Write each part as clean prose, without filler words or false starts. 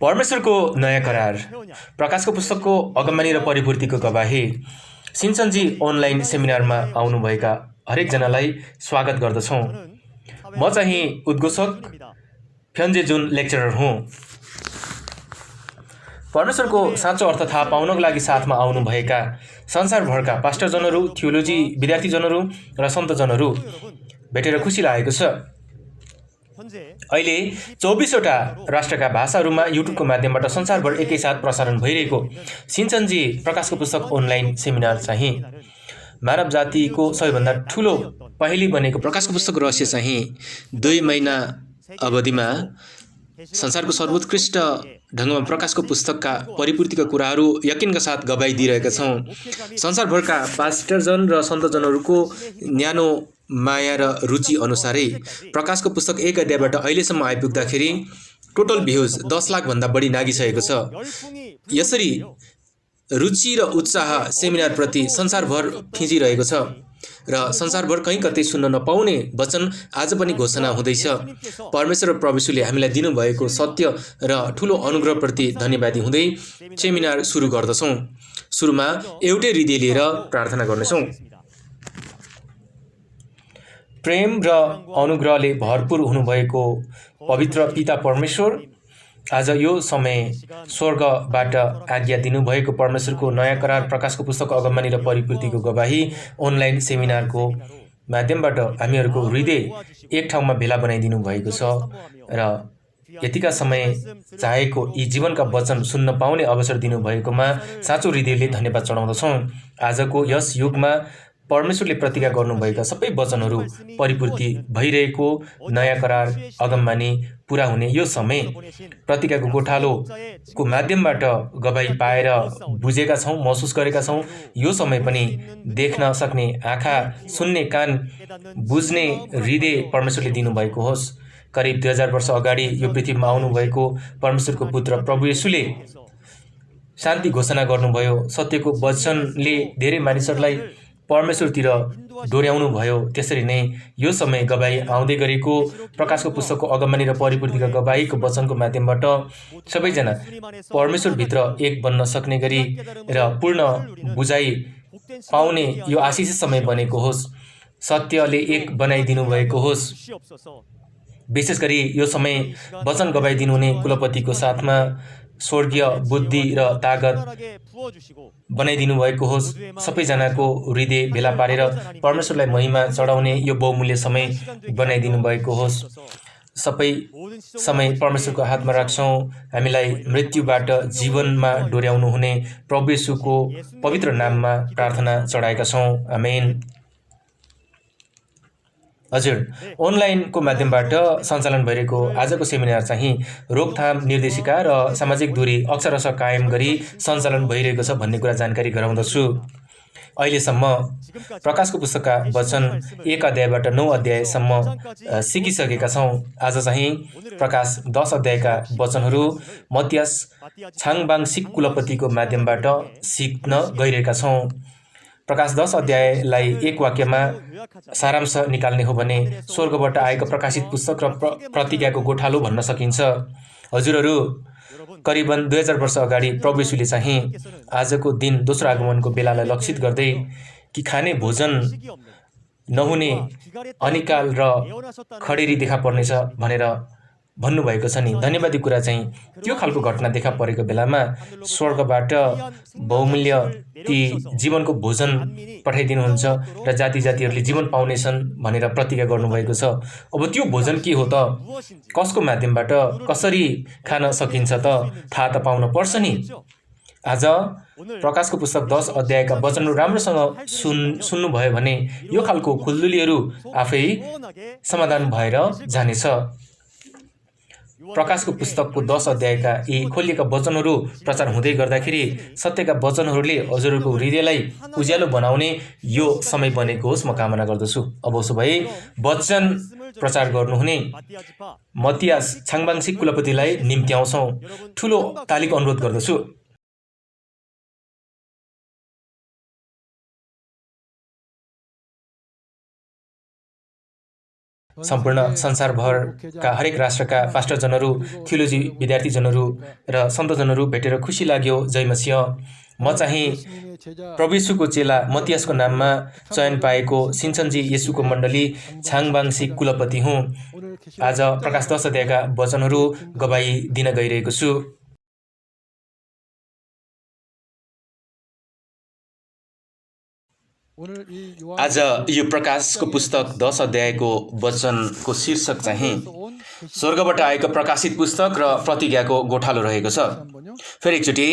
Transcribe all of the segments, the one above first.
परमेश्वरको नयाँ करार प्रकाशको पुस्तकको अगमबानी र परिपूर्तिको गवाही सिन्चनजी अनलाइन सेमिनारमा आउनुभएका हरेकजनालाई स्वागत गर्दछौँ। म चाहिँ उद्घोषक फ्यन्जे जुन लेक्चरर हुँ। परमेश्वरको साँचो अर्थ थाहा पाउनको लागि साथमा आउनुभएका संसारभरका पास्टरजनहरू, थियोलोजी विद्यार्थीजनहरू र सन्तजनहरू भेटेर खुसी लागेको छ। अहिले 24वटा राष्ट्रका भाषाहरूमा युट्युबको माध्यमबाट संसारभर एकैसाथ प्रसारण भइरहेको सिन्चनजी प्रकाशको पुस्तक अनलाइन सेमिनार चाहिँ मानव जातिको सबैभन्दा ठुलो पहेली बनेको प्रकाशको पुस्तक रहस्य चाहिँ 2 महिना अवधिमा संसारको सर्वोत्कृष्ट ढङ्गमा प्रकाशको पुस्तकका परिपूर्तिका कुराहरू यकिनका साथ गवाई दिइरहेका छौँ। संसारभरका पास्टरजन र सन्तजनहरूको न्यानो माया र रुचि अनुसारै प्रकाशको पुस्तक 1 अध्यायबाट अहिलेसम्म आइपुग्दाखेरि टोटल भ्युज 10 लाखभन्दा बढी नागिसकेको छ। यसरी रुचि र उत्साह सेमिनारप्रति संसारभर खिचिरहेको छ र संसारभर कहीँ कतै सुन्न नपाउने वचन आज पनि घोषणा हुँदैछ। परमेश्वर र प्रभुले हामीलाई दिनुभएको सत्य र ठुलो अनुग्रहप्रति धन्यवादी हुँदै सेमिनार सुरु गर्दछौँ। सुरुमा एउटै हृदय लिएर प्रार्थना गर्नेछौँ। प्रेम र अनुग्रहले भरपूर हुनुभएको पवित्र पिता परमेश्वर, आज यो समय स्वर्गबाट आज्ञा दिनुभएको परमेश्वरको नयाँ करार प्रकाशको पुस्तक अगमबानी र परिपूर्तिको गवाही अनलाइन सेमिनारको माध्यमबाट हामीहरूको हृदय एक ठाउँमा भेला बनाइदिनु भएको छ र यतिका समय चाहेको यी जीवनका वचन सुन्न पाउने अवसर दिनुभएकोमा साँचो हृदयले धन्यवाद चढाउँदछौँ। आजको यस युगमा परमेश्वरले प्रतिज्ञा गर्नुभएका सबै वचनहरू परिपूर्ति भइरहेको नयाँ करार अगमबानी पुरा हुने यो समय प्रतिज्ञाको गोठालोको माध्यमबाट गवाही पाएर बुझेका छौँ, महसुस गरेका छौँ। यो समय पनि देख्न सक्ने आँखा, सुन्ने कान, बुझ्ने हृदय परमेश्वरले दिनुभएको होस्। करिब 2000 वर्ष अगाडि यो पृथ्वीमा आउनुभएको परमेश्वरको पुत्र प्रभु येशूले शान्ति घोषणा गर्नुभयो। सत्यको वचनले धेरै मानिसहरूलाई परमेश्वरतिर डोर्याउनु भयो। त्यसरी नै यो समय गवाही आउँदै गरेको प्रकाशको पुस्तकको अगमबानी र परिपूर्तिका गवाहीको वचनको माध्यमबाट सबैजना परमेश्वरभित्र एक बन्न सक्ने गरी र पूर्ण बुझाइ पाउने यो आशिषित समय बनेको होस्। सत्यले एक बनाइदिनु भएको होस्। विशेष गरी यो समय वचन गवाइदिनु हुने कुलपतिको साथमा स्वर्गीय बुद्धि र तागत बनाइदिनु भएको होस्। सबैजनाको हृदय भेला पारेर परमेश्वरलाई महिमा चढाउने यो बहुमूल्य समय बनाइदिनु भएको होस्। सबै समय परमेश्वरको हातमा राख्छौँ। हामीलाई मृत्युबाट जीवनमा डोर्याउनु हुने प्रभु येशूको पवित्र नाममा प्रार्थना चढाएका छौँ। आमेन। हजुर, अनलाइनको माध्यमबाट सञ्चालन भइरहेको आजको सेमिनार चाहिँ रोकथाम निर्देशिका र सामाजिक दूरी अक्षरशः कायम गरी सञ्चालन भइरहेको छ भन्ने कुरा जानकारी गराउँदछु। अहिलेसम्म प्रकाशको पुस्तकका वचन 1 अध्यायबाट 9 अध्यायसम्म सिकिसकेका छौँ। आज चाहिँ प्रकाश 10 अध्यायका वचनहरू मत्तियास छाङबाङसिक कुलपतिको माध्यमबाट सिक्न गइरहेका छौँ। प्रकाश 10 अध्यायलाई एक वाक्यमा सारांश निकाल्ने हो भने स्वर्गबाट आएको प्रकाशित पुस्तक र प्रतिज्ञाको गोठालो भन्न सकिन्छ। हजुरहरू, करिबन 2000 वर्ष अगाडि प्रभु येशूले चाहिँ आजको दिन दोस्रो आगमनको बेलालाई लक्षित गर्दै कि खाने भोजन नहुने अनिकाल र खडेरी देखा पर्नेछ भनेर भन्नुभएको छ नि। धन्यवादी कुरा चाहिँ त्यो खालको घटना देखा परेको बेलामा स्वर्गबाट बहुमूल्य ती जीवनको भोजन पठाइदिनुहुन्छ र जाति जातिहरूले जीवन पाउनेछन् भनेर प्रतिज्ञा गर्नुभएको छ। अब त्यो भोजन के हो त? कसको माध्यमबाट कसरी खान सकिन्छ त? थाहा त पाउन पर्छ नि। आज प्रकाशको पुस्तक 10 अध्यायका वचनहरू राम्रोसँग सुन्नुभयो भने यो खालको खुल्दुलीहरू आफै समाधान भएर जानेछ। प्रकाशको पुस्तकको 10 अध्यायका यी खोलिएका वचनहरू प्रचार हुँदै गर्दाखेरि सत्यका वचनहरूले हजुरहरूको हृदयलाई उज्यालो बनाउने यो समय बनेको होस् म कामना गर्दछु। अब उसो भए वचन प्रचार गर्नुहुने मत्तियास छाङबाङसिक कुलपतिलाई निम्त्याउँछौँ। ठुलो तालीको अनुरोध गर्दछु। सम्पूर्ण संसारभरका हरेक राष्ट्रका पास्टरजनहरू, थियोलोजी विद्यार्थीजनहरू र सन्तजनहरू भेटेर खुसी लाग्यो। जय मसीह। म चाहिँ प्रभु येशूको चेला मतियासको नाममा चयन पाएको सिन्चनजी येशूको मण्डली छाङबाङसी कुलपति हुँ। आज प्रकाश 10 अध्यायका वचनहरू गवाई दिन गइरहेको छु। आज यो प्रकाशको पुस्तक 10 अध्यायको वचनको शीर्षक चाहिँ स्वर्गबाट आएको प्रकाशित पुस्तक र प्रतिज्ञाको गोठालो रहेको छ। फेरि एकचोटि,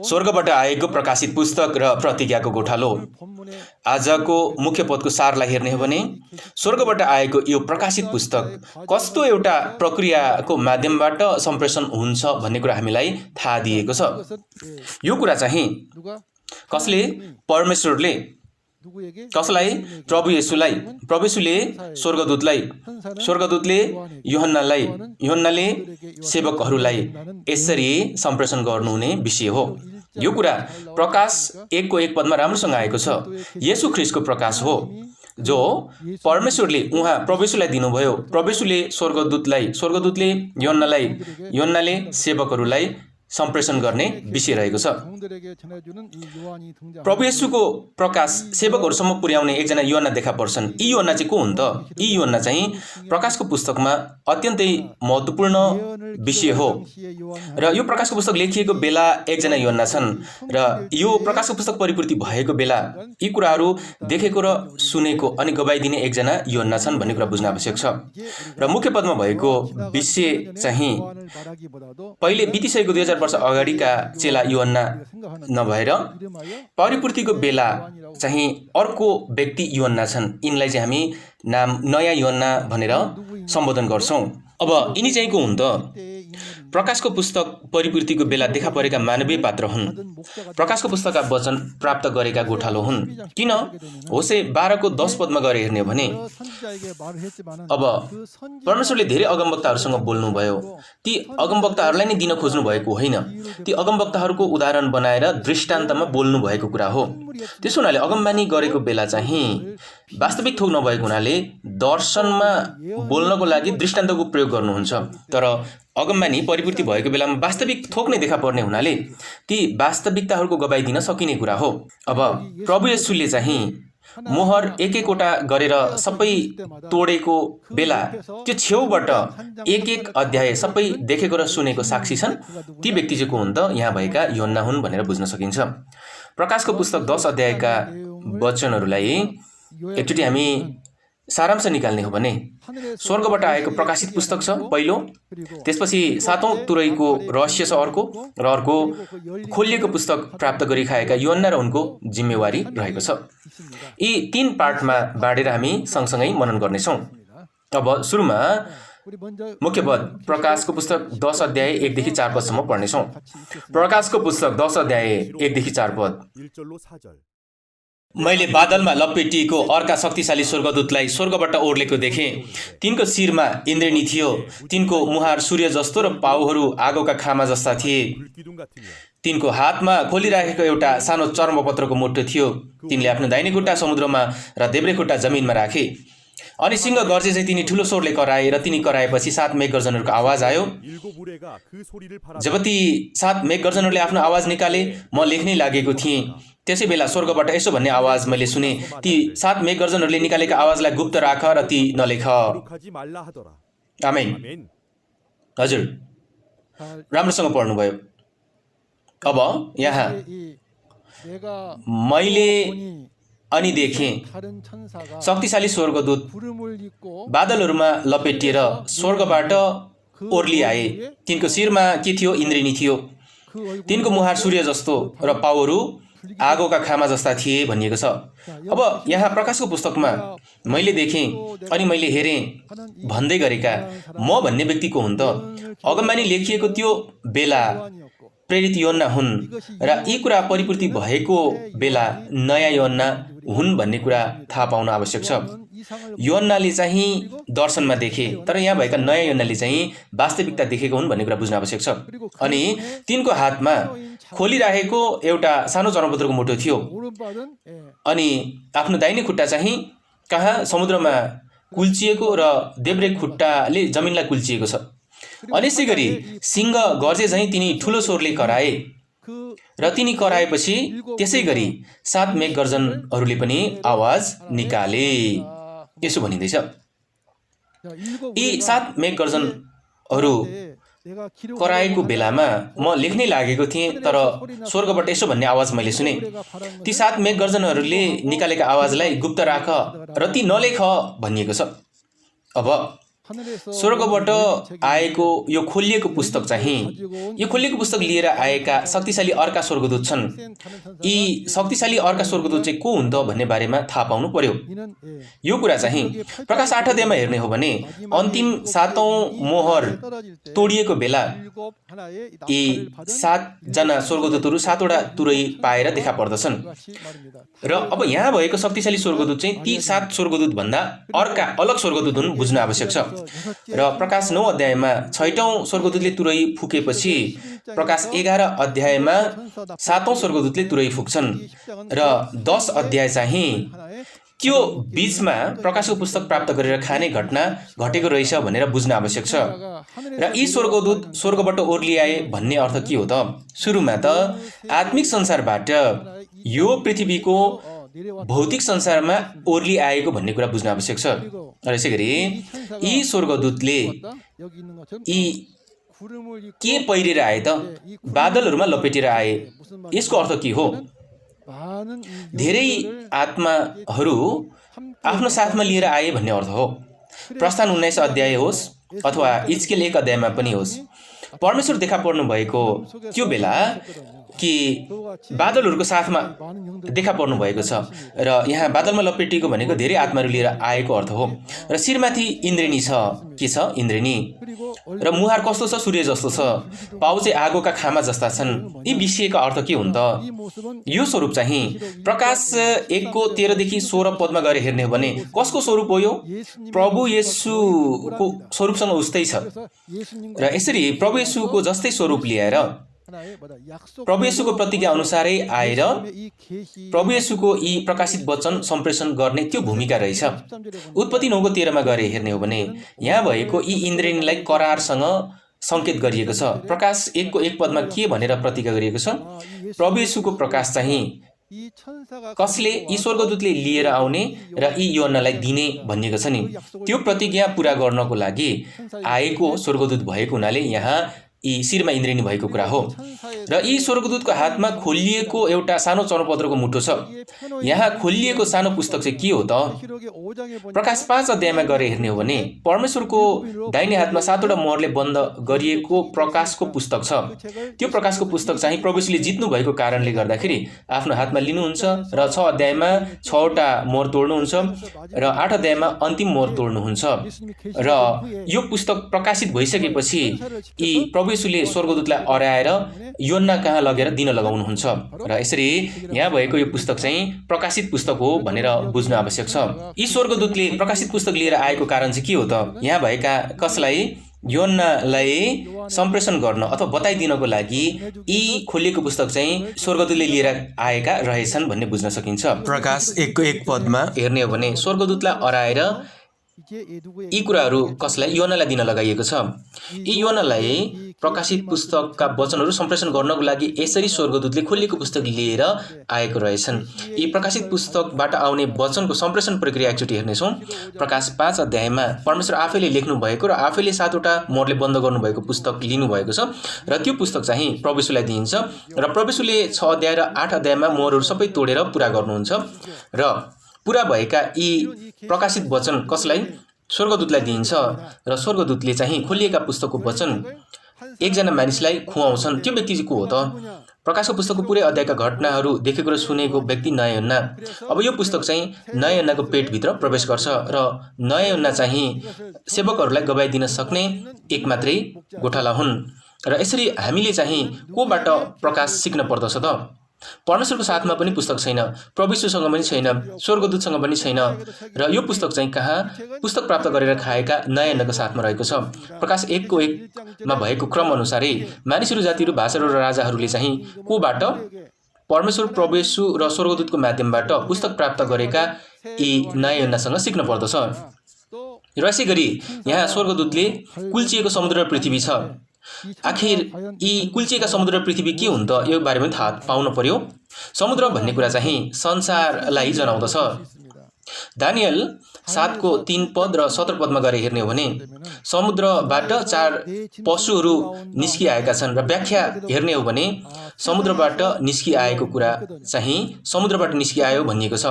स्वर्गबाट आएको प्रकाशित पुस्तक र प्रतिज्ञाको गोठालो। आजको मुख्य पदको सारलाई हेर्ने हो भने स्वर्गबाट आएको यो प्रकाशित पुस्तक कस्तो एउटा प्रक्रियाको माध्यमबाट सम्प्रेषण हुन्छ भन्ने कुरा हामीलाई थाहा दिएको छ। यो कुरा चाहिँ कसले? परमेश्वरले कसलाई? प्रभु येशूले स्वर्गदूतले यूहन्नाले सेवकहरूलाई यसरी सम्प्रेषण गर्नुहुने विषय हो। यो कुरा प्रकाश 1 पदमा राम्रोसँग आएको छ। येशू ख्रीष्टको प्रकाश हो जो परमेश्वरले प्रभु येशूलाई दिनुभयो। प्रभु येशूले स्वर्गदूतले यूहन्नाले सेवकहरूलाई सम्प्रेषण गर्ने विषय रहेको छ। प्रभु येशूको प्रकाश सेवकहरूसम्म पुर्याउने एकजना यूहन्ना देखा पर्छन्। यी यूहन्ना चाहिँ को हुन् त? यी यूहन्ना चाहिँ प्रकाशको पुस्तकमा अत्यन्तै महत्त्वपूर्ण विषय हो र यो प्रकाशको पुस्तक लेखिएको बेला एकजना यूहन्ना छन् र यो प्रकाशको पुस्तक परिपूर्ति भएको बेला यी कुराहरू देखेको र सुनेको अनि गवाई दिने एकजना यूहन्ना छन् भन्ने कुरा बुझ्न आवश्यक छ। र मुख्य पदमा भएको विषय चाहिँ पहिले बितिसकेको 2000 वर्ष अगाडिका चेला यूहन्ना नभएर परिपूर्तिको बेला चाहिँ अर्को व्यक्ति यूहन्ना छन्। यिनलाई चाहिँ हामी नाम नयाँ यूहन्ना भनेर सम्बोधन गर्छौँ। अब यिनी चाहिँ को हुन् त? प्रकाशको पुस्तक परिपूर्तिको बेला देखा परेका मानवीय पात्र हुन्। प्रकाशको पुस्तकका वचन प्राप्त गरेका गोठालो हुन्। किन? होशे 12 को 10 पदमा गएर हेर्ने हो भने अब परमेश्वरले धेरै अगमवक्ताहरूसँग बोल्नुभयो। ती अगमवक्ताहरूलाई नै दिन खोज्नु भएको होइन, ती अगमवक्ताहरूको उदाहरण बनाएर दृष्टान्तमा बोल्नु भएको कुरा हो। त्यसो हुनाले अगमबानी गरेको बेला चाहिँ वास्तविक थोक नभएको हुनाले दर्शनमा बोल्नको लागि दृष्टान्तको प्रयोग गर्नुहुन्छ। तर अगमबानी परिपूर्ति भएको बेलामा वास्तविक थोक नै देखा पर्ने हुनाले ती वास्तविकताहरूको गवाई दिन सकिने कुरा हो। अब प्रभु येशूले चाहिँ मोहर एक-एकवटा गरेर सबै तोडेको बेला त्यो छेउबाट एक अध्याय सबै देखेको र सुनेको साक्षी छन्। ती व्यक्ति चाहिँ को हुन् त? यहाँ भएका यूहन्ना हुन् भनेर बुझ्न सकिन्छ। प्रकाशको पुस्तक 10 अध्यायका वचनहरूलाई एकचोटि हामी सारांश निकाल्ने हो भने स्वर्गबाट आएको प्रकाशित पुस्तक छ पहिलो, त्यसपछि 7औं तुरैको रहस्य छ अर्को, र अर्को खोलिएको पुस्तक प्राप्त गरिखाएका यूहन्ना र उनको जिम्मेवारी रहेको छ। यी 3 पार्टमा बाँडेर हामी सँगसँगै मनन गर्नेछौँ। अब सुरुमा मुख्य पद प्रकाशको पुस्तक 10 अध्याय 1 देखि 4 पदसम्म पढ्नेछौँ। प्रकाशको पुस्तक 10 अध्याय 1 देखि 4 पद। मैले बादलमा लपेटिएको अर्का शक्तिशाली स्वर्गदूतलाई स्वर्गबाट ओर्लेको देखेँ। तिनको शिरमा इन्द्रेणी थियो, तिनको मुहार सूर्य जस्तो र पाउहरू आगोका खामा जस्ता थिए। तिनको हातमा खोलिराखेको एउटा सानो चर्मपत्रको मुठो थियो। तिनले आफ्नो दाहिने खुट्टा समुद्रमा र देब्रे खुट्टा जमिनमा राखे। अनि सिंह गर्जे चाहिँ तिनी ठुलो स्वरले कराए र तिनी कराएपछि 7 मेघगर्जनहरूको आवाज आयो। जब ती 7 मेघगर्जनहरूले आफ्नो आवाज निकाले म लेख्नै लागेको थिएँ। त्यसै बेला स्वर्गबाट यसो भन्ने आवाज मैले सुने, ती 7 मेघगर्जनहरूले निकालेका आवाजलाई गुप्त राख र ती नलेख। आमेन। हजुर, राम्रोसँग पढ्नुभयो। अब यहाँ मैले अनि देखेँ शक्तिशाली स्वर्गदूत बादलहरूमा लपेटिएर स्वर्गबाट ओर्लिआए। तिनको शिरमा के थियो? इन्द्रेणी थियो। तिनको मुहार सूर्य जस्तो र पाउहरू आगोका खामा जस्ता थिए भनिएको छ। अब यहाँ प्रकाशको पुस्तकमा मैले देखेँ अनि मैले हेरेँ भन्दै गरेका म भन्ने व्यक्ति को हुन् त? अगमबानी लेखिएको त्यो बेला प्रेरित यूहन्ना हुन् र यी कुरा परिपूर्ति भएको बेला नयाँ यूहन्ना हुन् भन्ने कुरा थाहा पाउन आवश्यक छ। यूहन्नाले चाहिँ दर्शनमा देखे, तर यहाँ भएका नयाँ यूहन्नाले चाहिँ वास्तविकता देखेको हुन् भन्ने कुरा बुझ्न आवश्यक छ। अनि तिनको हातमा खोलिराखेको एउटा सानो चर्मपत्रको मुठो थियो। अनि आफ्नो दाहिने खुट्टा चाहिँ कहाँ? समुद्रमा कुल्चिएको र देब्रे खुट्टाले जमिनलाई कुल्चिएको छ। अनि यसै गरी सिंह गर्जे झैँ तिनी ठुलो स्वरले कराए र तिनी कराएपछि त्यसै गरी 7 मेघगर्जनहरूले पनि आवाज निकाले। यसो भनिँदैछ, यी 7 मेघगर्जनहरू कराएको बेलामा म लेख्नै लागेको थिएँ, तर स्वर्गबाट यसो भन्ने आवाज मैले सुने, ती 7 मेघगर्जनहरूले निकालेका आवाजलाई गुप्त राख र ती नलेख भनिएको छ। अब स्वर्गबाट आएको यो खोलिएको पुस्तक चाहिँ, यो खोलिएको पुस्तक लिएर आएका शक्तिशाली अर्का स्वर्गदूत छन्। यी शक्तिशाली अर्का स्वर्गदूत चाहिँ को हुन् त भन्ने बारेमा थाहा पाउनु पर्यो। यो कुरा चाहिँ प्रकाश 8 अध्यायमा हेर्ने हो भने अन्तिम 7औं मोहर तोडिएको बेला यी 7 जना स्वर्गदूतहरू 7 वटा तुरै पाएर देखा पर्दछन्। र अब यहाँ भएको शक्तिशाली स्वर्गदूत चाहिँ ती 7 स्वर्गदूत भन्दा अर्का अलग स्वर्गदूत हुन् बुझ्न आवश्यक छ। र प्रकाश 9 अध्यायमा 6औं स्वर्गदूतले तुरै फुकेपछि प्रकाश 11 अध्यायमा 7औं स्वर्गदूतले तुरै फुक्छन् र 10 अध्याय चाहिँ त्यो बीचमा प्रकाशको पुस्तक प्राप्त गरेर खाने घटना घटेको रहेछ भनेर बुझ्न आवश्यक छ। र यी स्वर्गदूत स्वर्गबाट ओर्लिआए भन्ने अर्थ के हो त? सुरुमा त आत्मिक संसारबाट यो पृथ्वीको भौतिक संसारमा ओर्ली आएको भन्ने कुरा बुझ्न आवश्यक छ। र यसै गरी यी स्वर्गदूतले यी के पहिरेर आए त? बादलहरूमा लपेटेर आए। यसको अर्थ के हो? धेरै आत्माहरू आफ्नो साथमा लिएर आए भन्ने अर्थ हो। प्रस्थान 19 अध्याय होस् अथवा इजकेल 1 अध्यायमा पनि होस्, परमेश्वर देखा पर्नु भएको त्यो बेला कि बादलहरूको साथमा देखा पर्नु भएको छ। र यहाँ बादलमा लपेटिएको भनेको धेरै आत्माहरू लिएर आएको अर्थ हो। र शिरमाथि इन्द्रेणी छ। के छ? इन्द्रेणी। र मुहार कस्तो छ? सूर्य जस्तो छ। पाउ चाहिँ आगोका खामा जस्ता छन्। यी विषयका अर्थ के हुन् त? यो स्वरूप चाहिँ प्रकाश 1 को 13 देखि 16 पदमा गएर हेर्ने हो भने कसको स्वरूप हो? यो प्रभु येशूको स्वरूपसँग उस्तै छ। र यसरी प्रभु येशूको जस्तै स्वरूप लिएर प्रभु येशूको प्रतिज्ञा अनुसारै आएर प्रभु येशूको यी प्रकाशित वचन सम्प्रेषण गर्ने त्यो भूमिका रहेछ। उत्पत्ति 9 को 13 मा गएर हेर्ने हो भने यहाँ भएको यी इन्द्रेणीलाई करारसँग संकेत गरिएको छ। प्रकाश 1 को 1 पदमा के भनेर प्रतिज्ञा गरिएको छ? प्रभु येशूको प्रकाश चाहिँ कसले? यी स्वर्गदूतले लिएर आउने र यी योहन्नालाई दिने भनिएको छ नि। त्यो प्रतिज्ञा पूरा गर्नको लागि आएको स्वर्गदूत भएको हुनाले यहाँ यी शिरमा इन्द्रेणी भएको कुरा हो। र यी स्वर्गदूतको हातमा खोलिएको एउटा सानो चर्मपत्रको मुठो छ। यहाँ खोलिएको सानो पुस्तक चाहिँ के हो त? प्रकाश 5 अध्यायमा गएर हेर्ने हो भने परमेश्वरको दाहिने हातमा 7 वटा मोहरले बन्द गरिएको प्रकाशको पुस्तक छ। त्यो प्रकाशको पुस्तक चाहिँ प्रभुले जित्नु भएको कारणले गर्दाखेरि आफ्नो हातमा लिनुहुन्छ र 6 अध्यायमा 6 वटा मोहर तोड्नुहुन्छ र 8 अध्यायमा अन्तिम मोहर तोड्नुहुन्छ। र यो पुस्तक प्रकाशित भइसकेपछि यी प्रभुले स्वर्गदूतलाई अराएर योहन्ना कहाँ लगेर दिन लगाउनुहुन्छ। र यसरी यहाँ भएको यो पुस्तक चाहिँ प्रकाशित पुस्तक हो भनेर बुझ्न आवश्यक छ। यी स्वर्गदूतले प्रकाशित पुस्तक लिएर आएको कारण चाहिँ के हो त? यहाँ भएका कसलाई? योहन्नालाई सम्प्रेषण गर्न अथवा बताइदिनको लागि यी खोलिएको पुस्तक चाहिँ स्वर्गदूतले लिएर आएका रहेछन् भन्ने बुझ्न सकिन्छ। प्रकाश 1 को 1 पदमा हेर्ने हो भने स्वर्गदूतलाई अराएर यी कुराहरू कसलाई? योहन्नालाई दिन लगाइएको छ। यी योहन्नालाई प्रकाशित पुस्तकका वचनहरू सम्प्रेषण गर्नको लागि यसरी स्वर्गदूतले खोलिएको पुस्तक लिएर आएको रहेछन्। यी प्रकाशित पुस्तकबाट आउने वचनको सम्प्रेषण प्रक्रिया एकचोटि हेर्नेछौँ। प्रकाश 5 अध्यायमा परमेश्वर आफैले लेख्नु भएको र आफैले 7 वटा मोहरले बन्द गर्नुभएको पुस्तक लिनुभएको छ र त्यो पुस्तक चाहिँ प्रभुलाई दिइन्छ र प्रभुले 6 अध्याय र 8 अध्यायमा मोहरहरू सबै तोडेर पूरा गर्नुहुन्छ र पूरा भएका यी प्रकाशित वचन कसलाई? स्वर्गदूतलाई दिइन्छ र स्वर्गदूतले चाहिँ खोलिएका पुस्तकको वचन एकजना मानिसलाई खुवाउँछन्। त्यो व्यक्ति चाहिँ को हो त? प्रकाशको पुस्तकको पुरै अध्यायका घटनाहरू देखेको र सुनेको व्यक्ति नयाँ योहन्ना। अब यो पुस्तक चाहिँ नयाँ योहन्नाको पेटभित्र प्रवेश गर्छ र नयाँ योहन्ना चाहिँ सेवकहरूलाई गवाई दिन सक्ने एक मात्रै गोठाला हुन्। र यसरी हामीले चाहिँ कोबाट प्रकाश सिक्न पर्दछ त? परमेश्वरको साथमा पनि पुस्तक छैन, प्रभुसँग पनि छैन, स्वर्गदूतसँग पनि छैन र यो पुस्तक चाहिँ कहाँ? पुस्तक प्राप्त गरेर खाएका नयाँ योहन्नाको साथमा रहेको छ। प्रकाश 1 को 1 मा भएको क्रम अनुसारै मानिसहरू, जातिहरू, भाषाहरू र राजाहरूले चाहिँ कोबाट? परमेश्वर, प्रभु येशू र स्वर्गदूतको माध्यमबाट पुस्तक प्राप्त गरेका यी नयाँ योहन्नासँग सिक्न पर्दछ। र यसै गरी यहाँ स्वर्गदूतले कुल्चिएको समुद्र र पृथ्वी छ। आखिर यी कुल्चिएका समुद्र र पृथ्वी के हुन् त, यो बारेमा थाहा पाउन पर्यो। समुद्र भन्ने कुरा चाहिँ संसारलाई जनाउँदछ। दानियल 7:3 पद र 17 पदमा गएर हेर्ने हो भने समुद्रबाट 4 पशुहरू निस्किआएका छन् र व्याख्या हेर्ने हो भने समुद्रबाट निस्किआएको कुरा चाहिँ समुद्रबाट निस्किआयो भनिएको छ।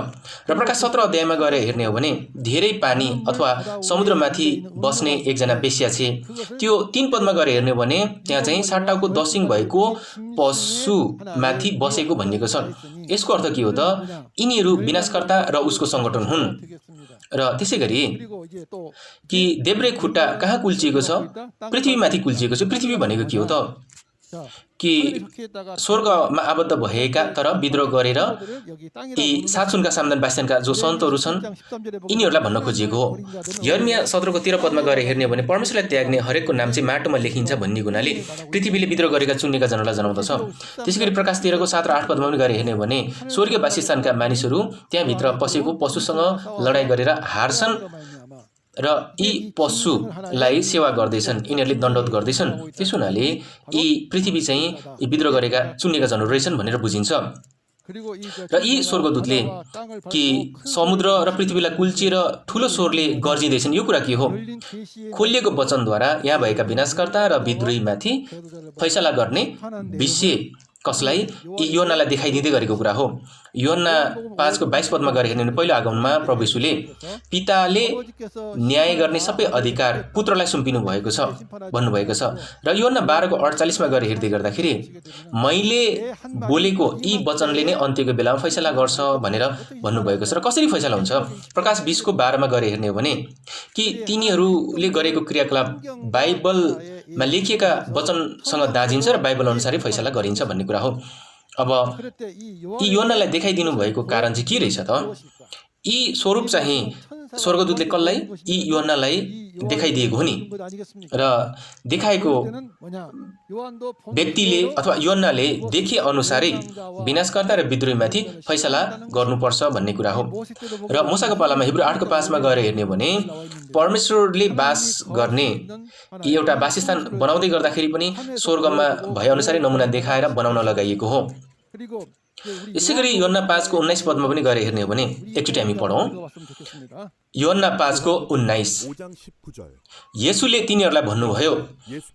र प्रकाश 17 अध्यायमा गएर हेर्ने हो भने धेरै पानी अथवा समुद्रमाथि बस्ने एकजना वेश्या छे। त्यो 3 पदमा गएर हेर्ने हो भने त्यहाँ चाहिँ 7 टाउको 10 सिङ भएको पशुमाथि बसेको भनिएको छ। यसको अर्थ के हो त, यिनीहरू विनाशकर्ता र उसको सङ्गठन हुन्। र त्यसै गरी कि देब्रे खुट्टा कहाँ कुल्चिएको छ, पृथ्वीमाथि कुल्चिएको छ। पृथ्वी भनेको के हो त, कि स्वर्गमा आबद्ध भएका तर विद्रोह गरेर यी 7 सुनका सामदान बास्यानका जो सन्तहरू छन् यिनीहरूलाई भन्न खोजिएको हो। यर्मिया 17:13 पदमा गएर हेर्ने हो भने परमेश्वरलाई त्याग्ने हरेकको नाम चाहिँ माटोमा लेखिन्छ भन्ने हुनाले पृथ्वीले विद्रोह गरेका चुनिएका जनहरूलाई जनाउँदछ। त्यसैगरी प्रकाश 13 7 र 8 पदमा पनि गएर हेर्ने हो भने स्वर्गीय वासस्थानका मानिसहरू त्यहाँभित्र पसेको पशुसँग लडाई गरेर हार्छन् र यी पशुलाई सेवा गर्दैछन्, यिनीहरूले दण्डवत गर्दैछन्। त्यस हुनाले यी पृथ्वी चाहिँ यी विद्रोह गरेका चुनिएका जनहरू रहेछन् भनेर बुझिन्छ। र यी स्वर्गदूतले कि समुद्र र पृथ्वीलाई कुल्चिएर ठुलो स्वरले गर्जिँदैछन्। यो कुरा के हो, खोलिएको वचनद्वारा यहाँ भएका विनाशकर्ता र विद्रोहीमाथि फैसला गर्ने विषय कसलाई, यी योहन्नालाई देखाइदिँदै गरेको कुरा हो। योहन्ना 5:22 पदमा गएर हेर्ने पहिलो आगमनमा प्रभु येशूले पिताले न्याय गर्ने सबै अधिकार पुत्रलाई सुम्पिनु भएको छ भन्नुभएको छ। र योहन्ना 12:48 मा गएर हेर्दै गर्दाखेरि मैले बोलेको यी वचनले नै अन्त्यको बेलामा फैसला गर्छ भनेर भन्नुभएको छ। र कसरी फैसला हुन्छ, प्रकाश 20:12 मा गएर हेर्ने हो भने कि तिनीहरूले गरेको क्रियाकलाप बाइबलमा लेखिएका वचनसँग दाजिन्छ र बाइबल अनुसारै फैसला गरिन्छ भन्ने कुरा हो। अब यी योहन्नालाई देखाइदिनु भएको कारण चाहिँ के रहेछ त, यी स्वरूप चाहिँ स्वर्गदूतले कसलाई, यी योहन्नालाई देखाइदिएको हो नि। र देखाएको व्यक्तिले अथवा योहन्नाले देखे अनुसारै विनाशकर्ता र विद्रोहीमाथि फैसला गर्नुपर्छ भन्ने कुरा हो। र मूसाको पालामा हिब्रू 8:5 मा गएर हेर्ने भने परमेश्वरले बास गर्ने एउटा वासस्थान बनाउँदै गर्दाखेरि पनि स्वर्गमा भए अनुसारै नमुना देखाएर बनाउन लगाइएको हो। यसैगरी योहन्ना 5:19 पदमा पनि गएर हेर्ने हो भने एकचोटि हामी पढौँ। योहन्ना 5:19 येशूले तिनीहरूलाई भन्नुभयो,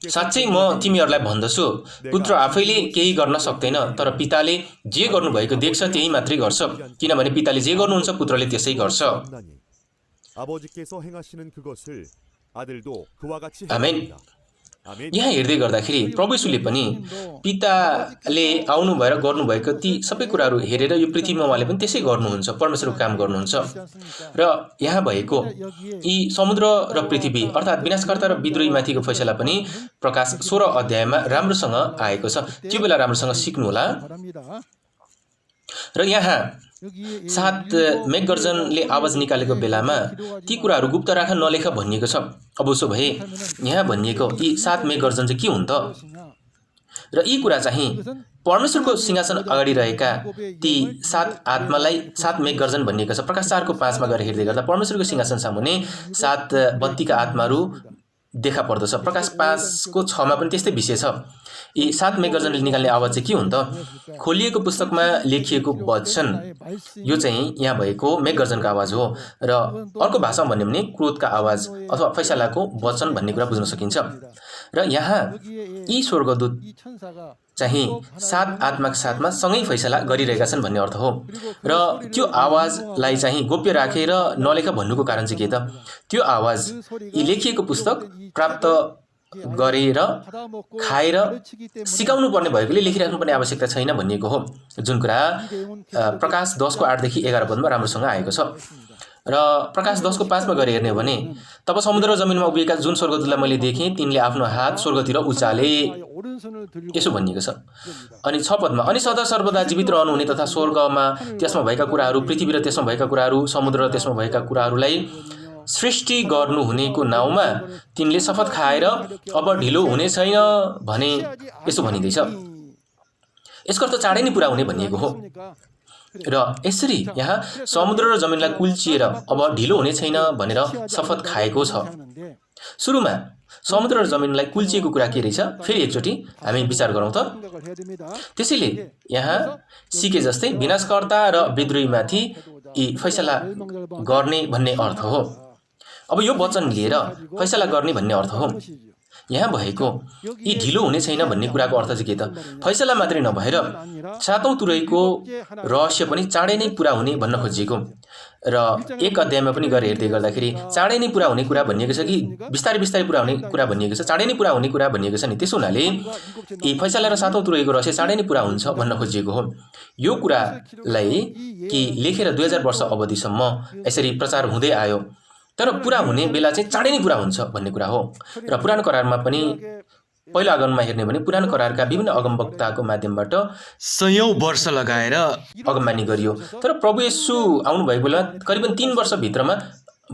साँच्चै म तिमीहरूलाई भन्दछु, पुत्र आफैले केही गर्न सक्दैन, तर पिताले जे गर्नुभएको देख्छ त्यही मात्रै गर्छ, किनभने पिताले जे गर्नुहुन्छ पुत्रले त्यसै गर्छ। आमेन। यहाँ हेर्दै गर्दाखेरि प्रभु येशूले पनि पिताले आउनु भएर गर्नुभएको ती सबै कुराहरू हेरेर यो पृथ्वीमा उहाँले पनि त्यसै गर्नुहुन्छ, परमेश्वरको काम गर्नुहुन्छ। र यहाँ भएको यी समुद्र र पृथ्वी अर्थात् विनाशकर्ता र विद्रोहीमाथिको फैसला पनि प्रकाश 16 अध्यायमा राम्रोसँग आएको छ। त्यो बेला राम्रोसँग सिक्नुहोला। र यहाँ 7 मेघगर्जनले आवाज निकालेको बेलामा ती कुराहरू गुप्त राख नलेख भनिएको छ। अब उसो भए यहाँ भनिएको यी 7 मेघगर्जन चाहिँ के हुन् त, र यी कुरा चाहिँ परमेश्वरको सिंहासन अगाडि रहेका ती 7 आत्मालाई 7 मेघगर्जन भनिएको छ। प्रकाश 4:5 मा गएर हेर्दै गर्दा परमेश्वरको सिंहासन सामुने 7 बत्तीका आत्माहरू देखा पर्दछ। प्रकाश 5:6 मा पनि त्यस्तै विषय छ। यी 7 मेघगर्जनले निकाल्ने आवाज चाहिँ के हुन्छ, खोलिएको पुस्तकमा लेखिएको वचन, यो चाहिँ यहाँ भएको मेघगर्जनको आवाज हो। र अर्को भाषामा भन्यो भने क्रोधका आवाज अथवा फैसलाको वचन भन्ने कुरा बुझ्न सकिन्छ। र यहाँ यी स्वर्गदूत चाहिँ 7 आत्माका साथमा सँगै फैसला गरिरहेका छन् भन्ने अर्थ हो। र त्यो आवाजलाई चाहिँ गोप्य राखेर नलेख भन्नुको कारण चाहिँ के त, त्यो आवाज यी लेखिएको पुस्तक प्राप्त गरेर खाएर सिकाउनु पर्ने भएकोले लेखिराख्नु पर्ने आवश्यकता छैन भनिएको हो, जुन कुरा प्रकाश 10:8 देखि 11 पदमा राम्रोसँग आएको छ। र प्रकाश 10:5 मा गएर हेर्ने हो भने तब समुद्र र जमिनमा उभिएका जुन स्वर्गदूतलाई मैले देखेँ तिनले आफ्नो हात स्वर्गतिर उचाले, यसो भनिएको छ। अनि 6 पदमा अनि सदा सर्वदा जीवित रहनुहुने तथा स्वर्गमा त्यसमा भएका कुराहरू, पृथ्वी र त्यसमा भएका कुराहरू, समुद्र र त्यसमा भएका कुराहरूलाई सृष्टि गर्नुहुनेको नाउँमा तिनले शपथ खाएर अब ढिलो हुने छैन भने यसो भनिँदैछ। यसको अर्थ चाँडै नै पुरा हुने भनिएको हो। र यसरी यहाँ समुद्र र जमिनलाई कुल्चिएर अब ढिलो हुने छैन भनेर शपथ खाएको छ। सुरुमा समुद्र र जमिनलाई कुल्चिएको कुरा के रहेछ फेरि एकचोटि हामी विचार गरौँ त। त्यसैले यहाँ सिके जस्तै विनाशकर्ता र विद्रोहीमाथि यी फैसला गर्ने भन्ने अर्थ हो। अब यो वचन लिएर फैसला गर्ने भन्ने अर्थ हो। यहाँ भएको यी ढिलो हुने छैन भन्ने कुराको अर्थ चाहिँ के त? फैसला मात्रै नभएर सातौं तुरैको रहस्य पनि चाँडै नै पुरा हुने भन्न खोजिएको। र एक अध्यायमा पनि गएर हेर्दै गर्दाखेरि चाँडै नै पुरा हुने कुरा भनिएको छ कि बिस्तारै बिस्तारै पुरा हुने कुरा भनिएको छ, चाँडै नै पुरा हुने कुरा भनिएको छ नि। त्यसो हुनाले यी फैसला र सातौं तुरैको रहस्य चाँडै नै पुरा हुन्छ भन्न खोजिएको हो। यो कुरालाई कि लेखेर 2000 वर्ष अवधिसम्म यसरी प्रचार हुँदै आयो, तर पुरा हुने बेला चाहिँ चाँडै नै पुरा हुन्छ भन्ने कुरा हो। र पुरानो करारमा पनि पहिलो आगमनमा हेर्ने भने पुरानो करारका विभिन्न अगमवक्ताको माध्यमबाट सयौं वर्ष लगाएर अगमबानी गरियो, तर प्रभु येशू आउनुभएको बेला करिबन 3 वर्षभित्रमा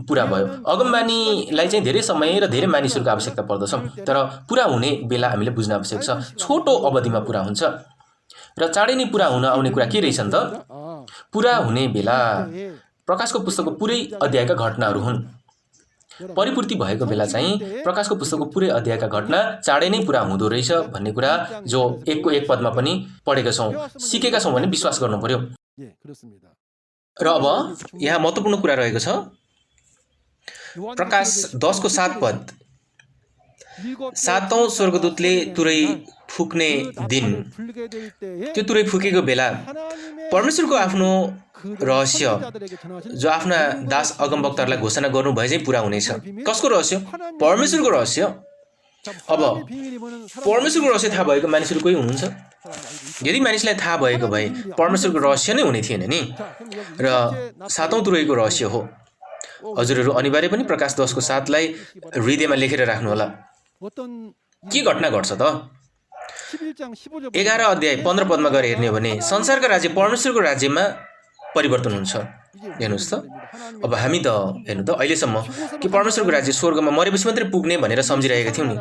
पुरा भयो। अगमबानीलाई चाहिँ धेरै समय र धेरै मानिसहरूको आवश्यकता पर्दछ, तर पुरा हुने बेला हामीले बुझ्न आवश्यक छ। छोटो अवधिमा पुरा हुन्छ र चाँडै नै पुरा हुन आउने कुरा के रहेछन् त? पुरा हुने बेला प्रकाशको पुस्तकको पुरै अध्यायका घटनाहरू हुन्। परिपूर्ति भएको बेला चाहिँ प्रकाशको पुस्तकको पुरै अध्यायका घटना चाँडै नै पुरा हुँदो रहेछ भन्ने कुरा जो 1को 1 पदमा पनि पढेका छौँ, सिकेका छौँ भने विश्वास गर्नु पर्यो। र अब यहाँ महत्त्वपूर्ण कुरा रहेको छ। प्रकाश 10को 7 पद, सातौं स्वर्गदूतले तुरै फुक्ने दिन, त्यो तुरै फुकेको बेला परमेश्वरको आफ्नो रहस्य जो आफ्ना दास अगमवक्ताहरूलाई घोषणा गर्नु भए चाहिँ पुरा हुनेछ। कसको रहस्य? परमेश्वरको रहस्य। अब परमेश्वरको रहस्य थाहा भएको मानिसहरू कोही हुनुहुन्छ? यदि मानिसलाई थाहा भएको भए परमेश्वरको रहस्य नै हुने थिएन नि। र सातौं तुरैको रहस्य हो। हजुरहरू अनिवार्य पनि प्रकाश 10को 7लाई हृदयमा लेखेर राख्नु होला। के घटना घट्छ त? 11 अध्याय 15 पदमा गएर हेर्ने हो भने संसारका राज्य परमेश्वरको राज्यमा परिवर्तन हुन्छ। हेर्नुहोस् त, अब हामी त हेर्नु त अहिलेसम्म कि परमेश्वरको राज्य स्वर्गमा मरेपछि मात्रै पुग्ने भनेर सम्झिरहेका थियौँ नि,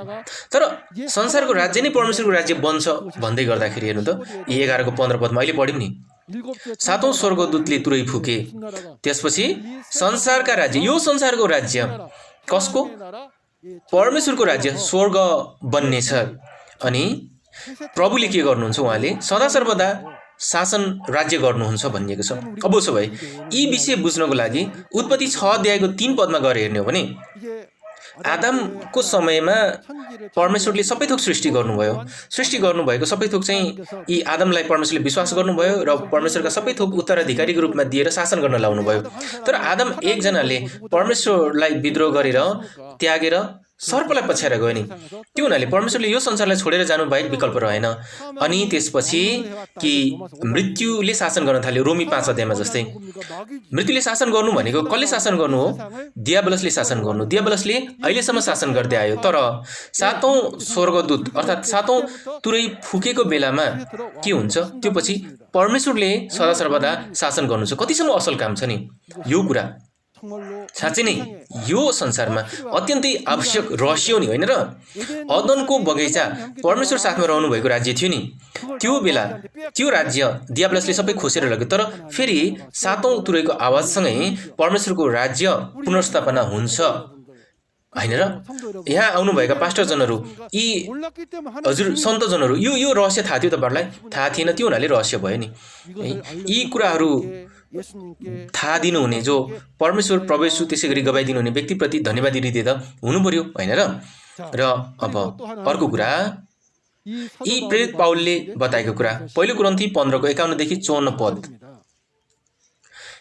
तर संसारको राज्य नै परमेश्वरको राज्य बन्छ भन्दै गर्दाखेरि हेर्नु त यी 11को 15 पदमा अहिले पढ्यौँ नि, सातौं स्वर्गदूतले तुरै फुके, त्यसपछि संसारका राज्य, यो संसारको राज्य कसको? परमेश्वरको राज्य स्वर्ग बन्नेछ। अनि प्रभुले के गर्नुहुन्छ? उहाँले सदा सर्वदा शासन राज्य गर्नुहुन्छ भनिएको छ। अब उसो भए यी विषय बुझ्नको लागि उत्पत्ति 6 अध्यायको 3 पदमा गएर हेर्ने हो भने आदमको समयमा परमेश्वरले सबै थोक सृष्टि गर्नुभयो। सृष्टि गर्नुभएको सबै थोक चाहिँ यी आदमलाई परमेश्वरले विश्वास गर्नुभयो र परमेश्वरका सबै थोक उत्तराधिकारीको रूपमा दिएर शासन गर्न लाउनुभयो। तर आदम एकजनाले परमेश्वरलाई विद्रोह गरेर त्यागेर सर्पलाई पछ्याएर गयो नि। त्यो हुनाले परमेश्वरले यो संसारलाई छोडेर जानु बाहेक विकल्प रहेन। अनि त्यसपछि कि मृत्युले शासन गर्न थाल्यो। रोमी 5 अध्यायमा जस्तै मृत्युले शासन गर्नु भनेको कसले शासन गर्नु हो? दियाबलसले शासन गर्नु। दियाबलसले अहिलेसम्म शासन गर्दै आयो, तर सातौं स्वर्गदूत अर्थात् सातौं तुरै फुकेको बेलामा के हुन्छ? त्यो पछि परमेश्वरले सदा सर्वदा शासन गर्नुहुन्छ। कतिसम्म असल काम छ नि यो कुरा। साँच्चै नै यो संसारमा अत्यन्तै आवश्यक रहस्य हो नि, होइन र? अदनको बगैँचा परमेश्वर साथमा रहनु भएको राज्य थियो नि, त्यो बेला त्यो राज्य दियाबलसले सबै खोसेर लग्यो। तर फेरि सातौं तुरैको आवाजसँगै परमेश्वरको राज्य पुनर्स्थापना हुन्छ, होइन र? यहाँ आउनुभएका पास्टरजनहरू, यी हजुर सन्तजनहरू, यो रहस्य थाहा थियो तपाईँहरूलाई? थाहा थिएन, त्यो हुनाले रहस्य भयो नि। यी कुराहरू थाहा दिनुहुने जो परमेश्वर प्रभु येशू त्यसै गरी गवाइदिनु हुने व्यक्तिप्रति धन्यवादी हृदय त हुनु पर्यो, होइन र? र अब अर्को कुरा, यी प्रेरित पाउलले बताएको कुरा 1 कोरिन्थी 15को 51 देखि 54 पद,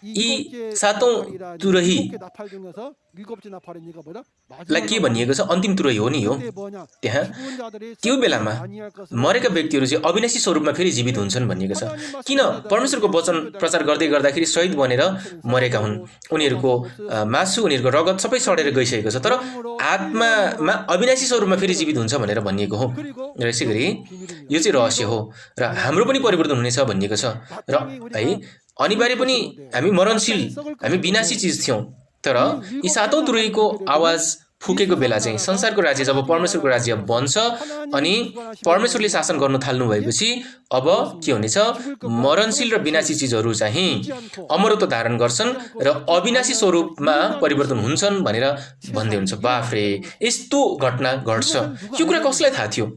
यी सातौं तुरही लाई के भनिएको छ? अन्तिम तुरही हो नि यो। त्यहाँ त्यो बेलामा मरेका व्यक्तिहरू चाहिँ अविनाशी स्वरूपमा फेरि जीवित हुन्छन् भनिएको छ। किन? परमेश्वरको वचन प्रचार गर्दै गर्दाखेरि शहीद बनेर मरेका हुन्। उनीहरूको मासु, उनीहरूको रगत सबै सडेर गइसकेको छ, तर आत्मामा अविनाशी स्वरूपमा फेरि जीवित हुन्छ भनेर भनिएको हो। र यसै गरी यो चाहिँ रहस्य हो र हाम्रो पनि परिवर्तन हुनेछ भनिएको छ। र है अनिवार्य पनि हामी मरणशील, हामी विनाशी चिज थियौँ, तर यी सातौं तुरैको आवाज फुकेको बेला चाहिँ संसारको राज्य जब परमेश्वरको राज्य बन्छ अनि परमेश्वरले शासन गर्न थाल्नु भएपछि अब के हुनेछ, मरणशील र विनाशी चिजहरू चाहिँ अमरत्व धारण गर्छन् र अविनाशी स्वरूपमा परिवर्तन हुन्छन् भनेर भन्दै हुन्छ। बाफ्रे, यस्तो घटना घट्छ। यो कुरा कसलाई थाहा थियो?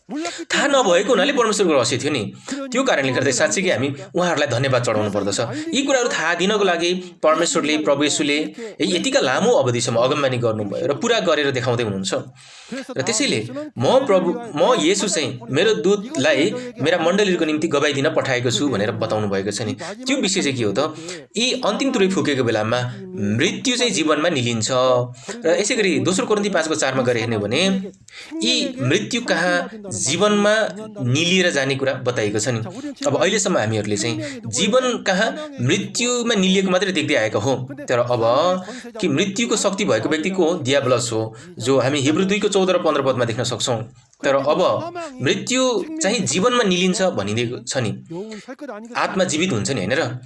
थाहा नभएको हुनाले परमेश्वरको रहस्य थियो नि। त्यो कारणले गर्दा साँच्चीकै हामी उहाँहरूलाई धन्यवाद चढाउनु पर्दछ। यी कुराहरू थाहा दिनको लागि परमेश्वरले, प्रभु येशूले यतिका लामो अवधिसम्म अगमबानी गर्नुभयो र पुरा गरेर देखाउँदै हुनुहुन्छ। र त्यसैले म येशू चाहिँ मेरो दूतलाई मेरा मण्डलीको निम्ति गवाई दिन पठाएको छु भनेर बताउनु भएको छ नि। त्यो विषय चाहिँ के हो त? यी अन्तिम तुरै फुकेको बेलामा मृत्यु चाहिँ जीवनमा निलिन्छ। र यसै गरी दोस्रो कोरिन्थी 5:4 गएर हेर्ने भने यी मृत्यु कहाँ जीवनमा निलिएर जाने कुरा बताइएको छ नि। अब अहिलेसम्म हामीहरूले चाहिँ जीवन कहाँ मृत्युमा निलिएको मात्रै देख्दै आएका हो। तर अब कि मृत्युको शक्ति भएको व्यक्ति को हो? दियाब्लस हो, जो हामी हिब्रू 2:14 र 15 पदमा देख्न सक्छौँ। तर अब मृत्यु चाहिँ जीवनमा निलिन्छ भनिदिएको छ नि। आत्मा जीवित हुन्छ नि, होइन र?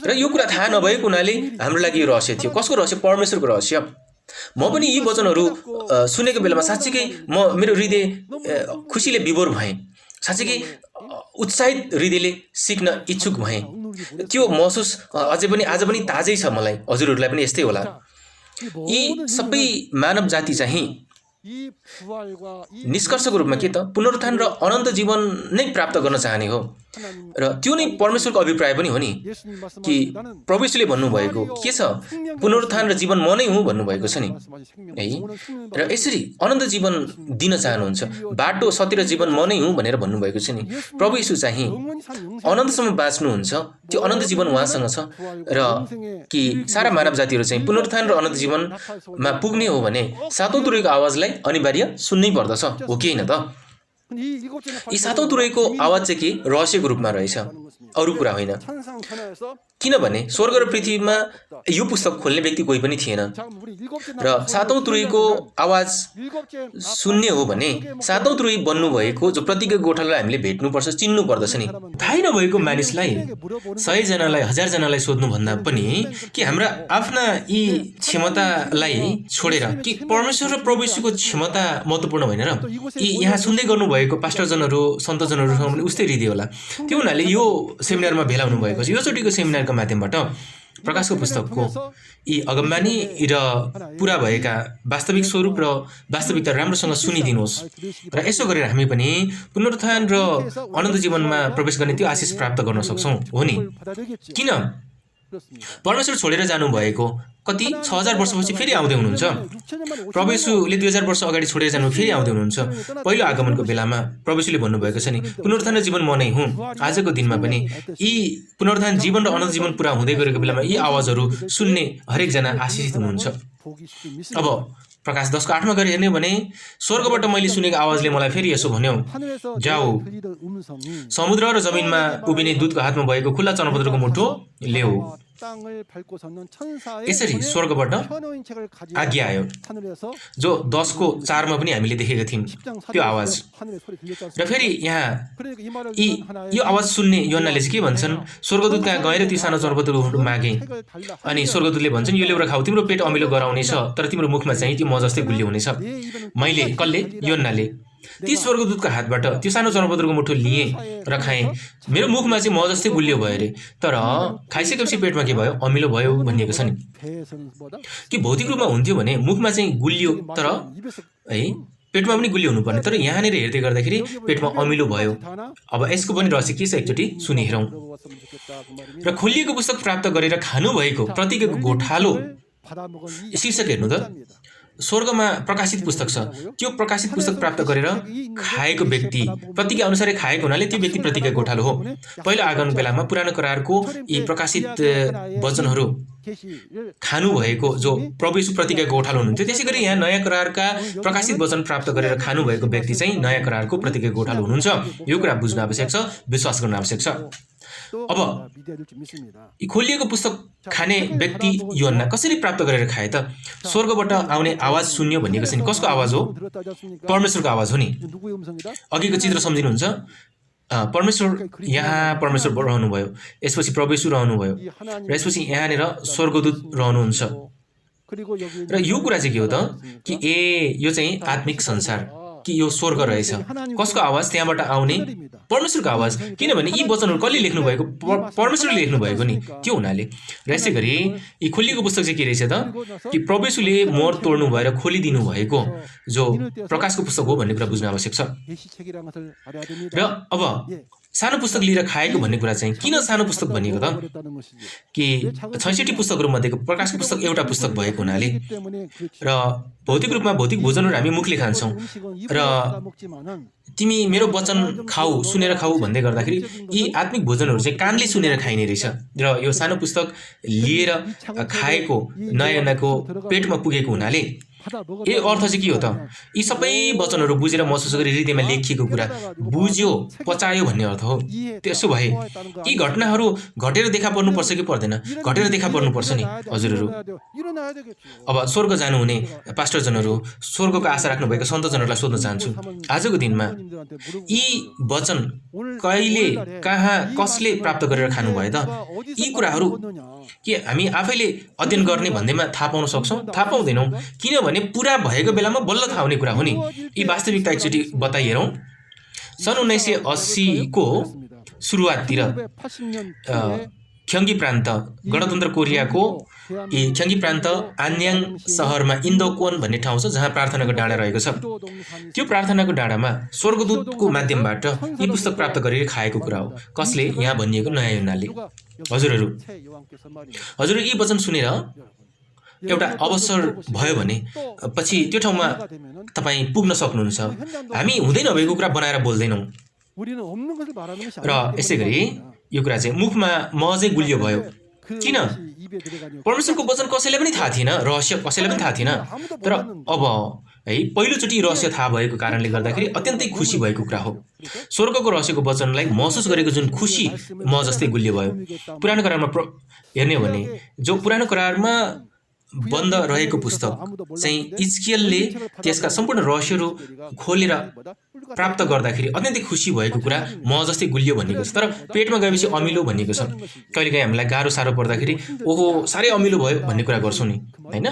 र यो कुरा थाहा नभएको हुनाले हाम्रो लागि यो रहस्य थियो। कसको रहस्य? परमेश्वरको रहस्य। म पनि यी वचनहरू सुनेको बेलामा साँच्चीकै मेरो हृदय खुसीले विभोर भएँ। साँच्चीकै उत्साहित हृदयले सिक्न इच्छुक भएँ। त्यो महसुस अझै पनि आज पनि ताजै छ मलाई। हजुरहरूलाई पनि यस्तै होला। यी सबै मानव जाति चाहिँ निष्कर्षको रूपमा के त पुनरुत्थान र अनन्त जीवन नै प्राप्त गर्न चाहने हो। र त्यो नै परमेश्वरको अभिप्राय पनि हो नि, कि प्रभु येशूले भन्नुभएको के छ? पुनरुत्थान र जीवन म नै हुँ भन्नुभएको छ नि है। र यसरी अनन्त जीवन दिन चाहनुहुन्छ। बाटो, सत्य र जीवन म नै हुँ भनेर भन्नुभएको छ नि। प्रभु येशू चाहिँ अनन्तसम्म बाँच्नुहुन्छ। त्यो अनन्त जीवन उहाँसँग छ। र कि सारा मानव जातिहरू चाहिँ पुनरुत्थान र अनन्त जीवनमा पुग्ने हो भने सातौं तुरैको आवाजलाई अनिवार्य सुन्नै पर्दछ, हो कि होइन त? यी सातौं तुरैको आवाज चाहिँ के? रहस्यको रूपमा रहेछ, अरू कुरा होइन। किनभने स्वर्ग र पृथ्वीमा यो पुस्तक खोल्ने व्यक्ति कोही पनि थिएन। र सातौं तुरैको आवाज सुन्ने हो भने सातौं तुरै बन्नुभएको जो प्रतिज्ञा गोठालाई हामीले भेट्नुपर्छ, चिन्नु पर्दछ नि। थाहै नभएको मानिसलाई 100 जनालाई 1000 जनालाई सोध्नुभन्दा पनि कि हाम्रा आफ्ना यी क्षमतालाई छोडेर कि परमेश्वर र प्रभु येशूको क्षमता महत्त्वपूर्ण होइन र? यी यहाँ सुन्दै गर्नुभएको पास्टरजनहरू, सन्तजनहरूसँग पनि उस्तै हृदय होला। त्यो हुनाले यो सेमिनारमा भेला हुनुभएको छ। योचोटिको सेमिनारको माध्यमबाट प्रकाशको पुस्तकको यी अगमबानी र पुरा भएका वास्तविक स्वरूप र वास्तविकता राम्रोसँग सुनिदिनुहोस्। र यसो गरेर हामी पनि पुनरुत्थान र अनन्त जीवनमा प्रवेश गर्ने त्यो आशिष प्राप्त गर्न सक्छौँ, हो नि? किन परमेश्वर छोडेर जानुभएको कति 6000 वर्षपछि फेरि आउँदै हुनुहुन्छ। प्रभु येशूले 2000 वर्ष अगाडि छोडेर जानु फेरि आउँदै हुनुहुन्छ। पहिलो आगमनको बेलामा प्रभु येशूले भन्नुभएको छ नि, पुनरुत्थान र जीवन म नै हुँ। आजको दिनमा पनि यी पुनरुत्थान, जीवन र अनन्त जीवन पुरा हुँदै गएको बेलामा यी आवाजहरू सुन्ने हरेकजना आशिषित हुनुहुन्छ। अब प्रकाश 10:8 गएर हेर्ने भने स्वर्गबाट मैले सुनेको आवाजले मलाई फेरि यसो भन्यो, जाऊ समुद्र र जमिनमा उभिने दूतको हातमा भएको खुल्ला चनपत्रको मुठो ल्याऊ। यसरी स्वर्गबाट आज्ञा आयो, जो 10:4 पनि हामीले देखेका थियौँ त्यो आवाज। र फेरि यहाँ यो आवाज सुन्ने योहन्नाले चाहिँ के भन्छन्? स्वर्गदूत कहाँ गएर त्यो सानो चनपत्रको मागे अनि स्वर्गदूतले भन्छन्, यो ल्याएर खाऊ, तिम्रो पेट अमिलो गराउनेछ, तर तिम्रो मुखमा चाहिँ त्यो म जस्तै गुलियो हुनेछ। मैले कसले? योहन्नाले ती स्वर्गदूतको हातबाट त्यो सानो चनपत्रको मुठो लिएँ र खाएँ। मेरो मुखमा चाहिँ म जस्तै गुलियो भयो अरे, तर खाइसकेपछि पेटमा के भयो? अमिलो भयो भनिएको छ नि। कि भौतिक रूपमा हुन्थ्यो भने मुखमा चाहिँ गुलियो, तर है पेटमा पनि गुलियो हुनुपर्ने, तर यहाँनिर हेर्दै गर्दाखेरि पेटमा अमिलो भयो। अब यसको पनि रहस्य के छ एकचोटि सुनि हेरौँ। र खोलिएको पुस्तक प्राप्त गरेर खानुभएको प्रतिज्ञाको गोठालो शीर्षक हेर्नु त। स्वर्गमा प्रकाशित पुस्तक छ। त्यो प्रकाशित पुस्तक प्राप्त गरेर खाएको व्यक्ति प्रतिज्ञा अनुसारै खाएको हुनाले त्यो व्यक्ति प्रतिज्ञा गोठालो हो। पहिलो आगमन बेलामा पुरानो करारको यी प्रकाशित वचनहरू खानु भएको जो प्रभु येशू प्रतिज्ञा गोठालो हुनुहुन्थ्यो, त्यसै गरी यहाँ नयाँ करारका प्रकाशित वचन प्राप्त गरेर खानु भएको व्यक्ति चाहिँ नयाँ करारको प्रतिज्ञा गोठालो हुनुहुन्छ। यो कुरा बुझ्न आवश्यक छ, विश्वास गर्न आवश्यक छ। अब खोलिएको पुस्तक खाने व्यक्ति योहन्ना कसरी प्राप्त गरेर खाए त? स्वर्गबाट आउने आवाज सुन्यो भनिएको छ नि। कसको आवाज हो? परमेश्वरको आवाज हो नि। अघिको चित्र सम्झिनुहुन्छ? परमेश्वर यहाँ परमेश्वर रहनुभयो, यसपछि प्रभु येशू रहनुभयो, र यसपछि यहाँनिर स्वर्गदूत रहनुहुन्छ। र यो कुरा चाहिँ के हो त कि यो चाहिँ आत्मिक संसार कि यो स्वर्ग रहेछ। कसको आवाज त्यहाँबाट आउने? परमेश्वरको आवाज। किनभने यी वचनहरू कसले लेख्नु भएको? परमेश्वरले लेख्नु भएको नि। त्यो हुनाले र यसै गरी यी खोलिएको पुस्तक चाहिँ के रहेछ त कि प्रभु येशूले मोहर तोड्नु भएर खोलिदिनु भएको जो प्रकाशको पुस्तक हो भन्ने कुरा बुझ्न आवश्यक छ। र अब सानो पुस्तक लिएर खाएको भन्ने कुरा चाहिँ किन सानो पुस्तक भनिएको त कि 66 पुस्तकहरू मध्येको प्रकाशको पुस्तक एउटा पुस्तक भएको हुनाले र भौतिक रूपमा भौतिक भोजनहरू हामी मुखले खान्छौँ र तिमी मेरो वचन खाऊ सुनेर खाऊ भन्दै गर्दाखेरि यी आत्मिक भोजनहरू चाहिँ कानले सुनेर खाइने रहेछ। र यो सानो पुस्तक लिएर खाएको नयाँ पेटमा पुगेको हुनाले यो अर्थ चाहिँ के हो त? यी सबै वचनहरू बुझेर महसुस गरी हृदयमा लेखिएको कुरा बुझ्यो पचायो भन्ने अर्थ हो। त्यसो भए यी घटनाहरू घटेर देखा पर्नुपर्छ कि पर्दैन? घटेर देखा पर्नुपर्छ नि हजुरहरू। अब स्वर्ग जानुहुने पास्टरजनहरू, स्वर्गको आशा राख्नुभएका सन्तजनहरूलाई सोध्न चाहन्छु, आजको दिनमा यी वचन कहिले कहाँ कसले प्राप्त गरेर खानुभयो त? यी कुराहरू के हामी आफैले अध्ययन गर्ने भन्दैमा थाहा पाउन सक्छौँ? थाहा पाउँदैनौँ। किनभने पुरा भएको बेलामा बल्ल थाहा हुने कुरा हो नि। यी वास्तविकता एकचोटि बताइहेरौँ। सन् 1980 को सुरुवाततिर ख्यङ्गी प्रान्त गणतन्त्र कोरियाको ख्यङ्गी प्रान्त आन्याङ सहरमा इन्दोकोन भन्ने ठाउँ छ जहाँ प्रार्थनाको डाँडा रहेको छ। त्यो प्रार्थनाको डाँडामा स्वर्गदूतको माध्यमबाट यी पुस्तक प्राप्त गरेर खाएको कुरा हो। कसले? यहाँ भनिएको नयाँ युनाले। हजुरहरू यी वचन सुनेर एउटा अवसर भयो भने पछि त्यो ठाउँमा तपाईँ पुग्न सक्नुहुन्छ। हामी हुँदै नभएको कुरा बनाएर बोल्दैनौँ। र यसै गरी यो कुरा चाहिँ मुखमा महजै गुलियो भयो। किन? परमेश्वरको वचन कसैलाई पनि थाहा थिएन, रहस्य कसैलाई पनि थाहा थिएन। तर अब है पहिलोचोटि रहस्य थाहा भएको कारणले गर्दाखेरि अत्यन्तै खुसी भएको कुरा हो। स्वर्गको रहस्यको वचनलाई महसुस गरेको जुन खुसी म जस्तै गुलियो भयो। पुरानो करारमा हेर्ने हो भने जो पुरानो करारमा बन्द रहेको पुस्तक चाहिँ इजकियलले त्यसका सम्पूर्ण रहस्यहरू खोलेर प्राप्त गर्दाखेरि अत्यन्तै खुसी भएको कुरा म जस्तै गुलियो भनिएको छ। तर पेटमा गएपछि अमिलो भनिएको छ। कहिलेकाहीँ हामीलाई गाह्रो साह्रो पर्दाखेरि ओहो साह्रै अमिलो भयो भन्ने कुरा गर्छौँ नि, होइन?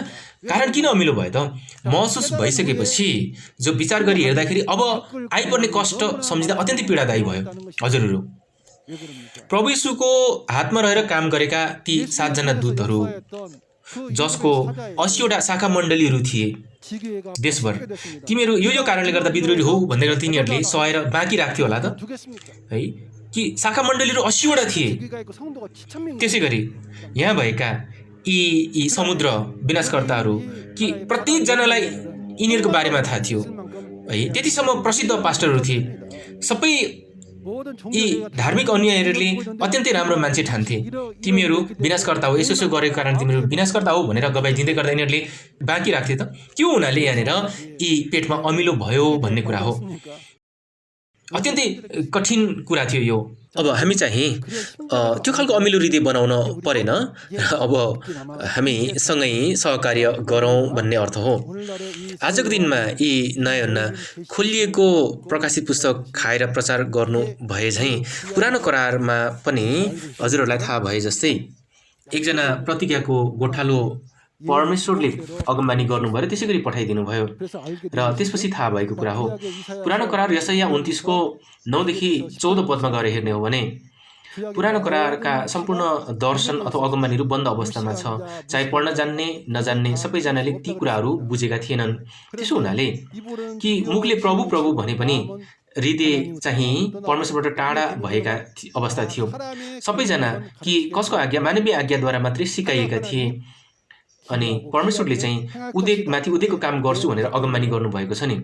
कारण किन अमिलो भयो त? महसुस भइसकेपछि जो विचार गरी हेर्दाखेरि अब आइपर्ने कष्ट सम्झिँदा अत्यन्तै पीडादायी भयो। हजुरहरू प्रभु येशूको हातमा रहेर काम गरेका ती 7 जना दूतहरू जसको 80वटा शाखा मण्डलीहरू थिए देशभर, तिमीहरू यो कारणले गर्दा विद्रोही हौ भन्दै गर्दा तिनीहरूले सहेर बाँकी राख्थ्यो होला त है कि शाखा मण्डलीहरू 80वटा थिए। त्यसै गरी यहाँ भएका यी समुद्र विनाशकर्ताहरू कि प्रत्येकजनालाई यिनीहरूको बारेमा थाहा थियो है। त्यतिसम्म प्रसिद्ध पास्टरहरू थिए। सबै यी धार्मिक अनुयायीहरूले अत्यन्तै राम्रो मान्छे ठान्थे। तिमीहरू विनाशकर्ता हो, यसो गरेको कारण तिमीहरू विनाशकर्ता हो भनेर गवाई दिँदै गर्दा यिनीहरूले बाँकी राख्थे त। त्यो हुनाले यहाँनिर यी पेटमा अमिलो भयो भन्ने कुरा हो। अत्यन्तै कठिन कुरा थियो यो। अब हामी चाहिँ त्यो खालको अमिलो हृदय बनाउन परेन। अब हामी सँगै सहकार्य गरौँ भन्ने अर्थ हो। आजको दिनमा यी नयाँ खोलिएको प्रकाशित पुस्तक खाएर प्रचार गर्नु भए झैँ पुरानो करारमा पनि हजुरहरूलाई थाहा भए जस्तै एकजना प्रतिज्ञाको गोठालो परमेश्वरले अगमबानी गर्नुभयो र त्यसै गरी पठाइदिनु भयो र त्यसपछि थाहा भएको कुरा हो। पुरानो करार यशाया 29 को 9 देखि 14 पदमा गएर हेर्ने हो भने पुरानो करारका सम्पूर्ण दर्शन अथवा अगमबानीहरू बन्द अवस्थामा छ। चाहे पढ्न जान्ने नजान्ने सबैजनाले ती कुराहरू बुझेका थिएनन्। त्यसो हुनाले कि मुखले प्रभु प्रभु भने पनि हृदय चाहिँ परमेश्वरबाट टाढा भएका अवस्था थियो। सबैजना कि कसको आज्ञा मानवीय आज्ञाद्वारा मात्रै सिकाइएका थिए। अनि परमेश्वरले चाहिँ उदेकमाथि उदेकको काम गर्छु भनेर अगमबानी गर्नुभएको छ नि।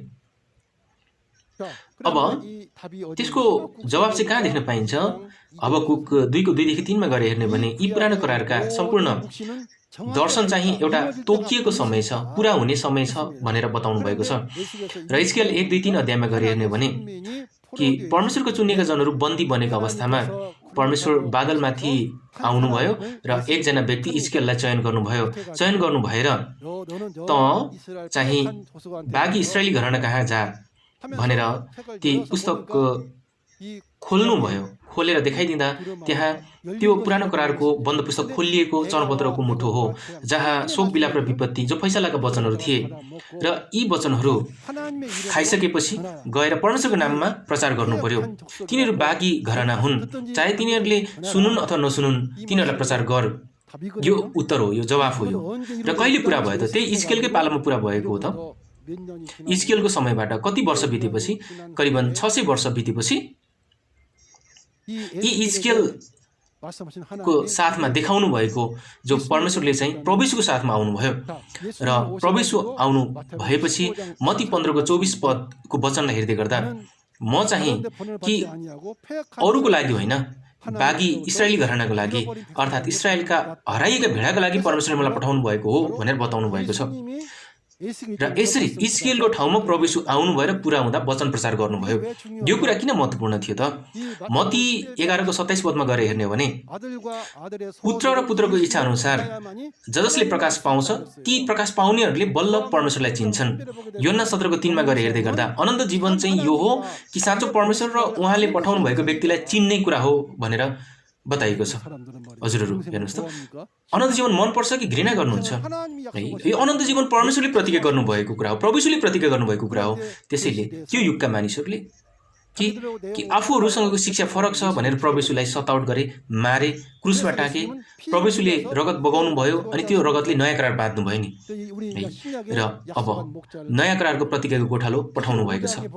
अब त्यसको जवाब चाहिँ कहाँ देख्न पाइन्छ? हबकुक 2 को 2 देखि 3 मा गएर हेर्ने भने यी पुरानो करारका सम्पूर्ण दर्शन चाहिँ एउटा तोकिएको समय छ, पुरा हुने समय छ भनेर बताउनु भएको छ। र हिजकियल 1, 2, 3 अध्यायमा गएर हेर्ने भने कि परमेश्वरको चुनिएका जनहरू बन्दी बनेको अवस्थामा परमेश्वर बादलमाथि आउनुभयो र एकजना व्यक्ति हिजकियललाई चयन गर्नुभयो। चयन गर्नु भएर त चाहिँ बागी इस्राएली घराना कहाँ जा भनेर ती पुस्तक खोल्नुभयो। खोलेर देखाइदिँदा त्यहाँ त्यो पुरानो करारको बन्द पुस्तक खोलिएको चरणपत्रको मुठो हो, जहाँ शोक विलाप र विपत्ति जो फैसलाका वचनहरू थिए, र यी वचनहरू खाइसकेपछि गएर परमेश्वरको नाममा प्रचार गर्नु पर्यो। तिनीहरू बागी घराना हुन्, चाहे तिनीहरूले सुनुन् अथवा नसुनुन्, तिनीहरूलाई प्रचार गर। यो उत्तर हो, यो जवाफ हो। यो र कहिले पुरा भयो त? त्यही इजकेलकै पालामा पुरा भएको हो त। इजकेलको समयबाट कति वर्ष बितेपछि, करिबन 600 वर्ष बितेपछि यी इजकेलको साथमा देखाउनु भएको जो परमेश्वरले चाहिँ प्रभु यीशुको साथमा आउनुभयो, र प्रभु यीशु आउनु भएपछि मत्ती 15 को 24 पदको वचनलाई हेर्दै गर्दा म चाहिँ कि अरूको लागि होइन, बागी इस्राएली घरानाको लागि अर्थात् इस्राएलका हराइएका भेडाको लागि परमेश्वरले मलाई पठाउनु भएको हो भनेर बताउनु भएको छ। र यसरी इजकेलको ठाउँमा प्रभु यीशु आउनु भएर पुरा हुँदा वचन प्रचार गर्नुभयो। यो कुरा किन महत्त्वपूर्ण थियो त? मत्ती 11 को 27 पदमा गएर हेर्ने हो भने पुत्र र पुत्रको इच्छा अनुसार जसले प्रकाश पाउँछ ती प्रकाश पाउनेहरूले बल्ल परमेश्वरलाई चिन्छन्। योहन्ना 17 को 3 मा गएर हेर्दै गर्दा अनन्त जीवन चाहिँ यो हो कि साँचो परमेश्वर र उहाँले पठाउनु भएको व्यक्तिलाई चिन्ने कुरा हो भनेर बताइएको छ। हजुरहरू हेर्नुहोस् त, अनन्त जीवन मनपर्छ कि घृणा गर्नुहुन्छ? यो अनन्त जीवन परमेश्वरले प्रतिज्ञा गर्नुभएको कुरा हो, प्रभु यीशुले प्रतिज्ञा गर्नुभएको कुरा हो। त्यसैले त्यो युगका मानिसहरूले कि आफूहरूसँगको शिक्षा फरक छ भनेर प्रभु यीशुलाई सताउट गरे, मारे, क्रुसमा टाके, प्रभु यीशुले रगत बगाउनु भयो अनि त्यो रगतले नयाँ करार बाँध्नु भयो नि। र अब नयाँ करारको प्रतिज्ञाको गोठालो पठाउनु भएको छ।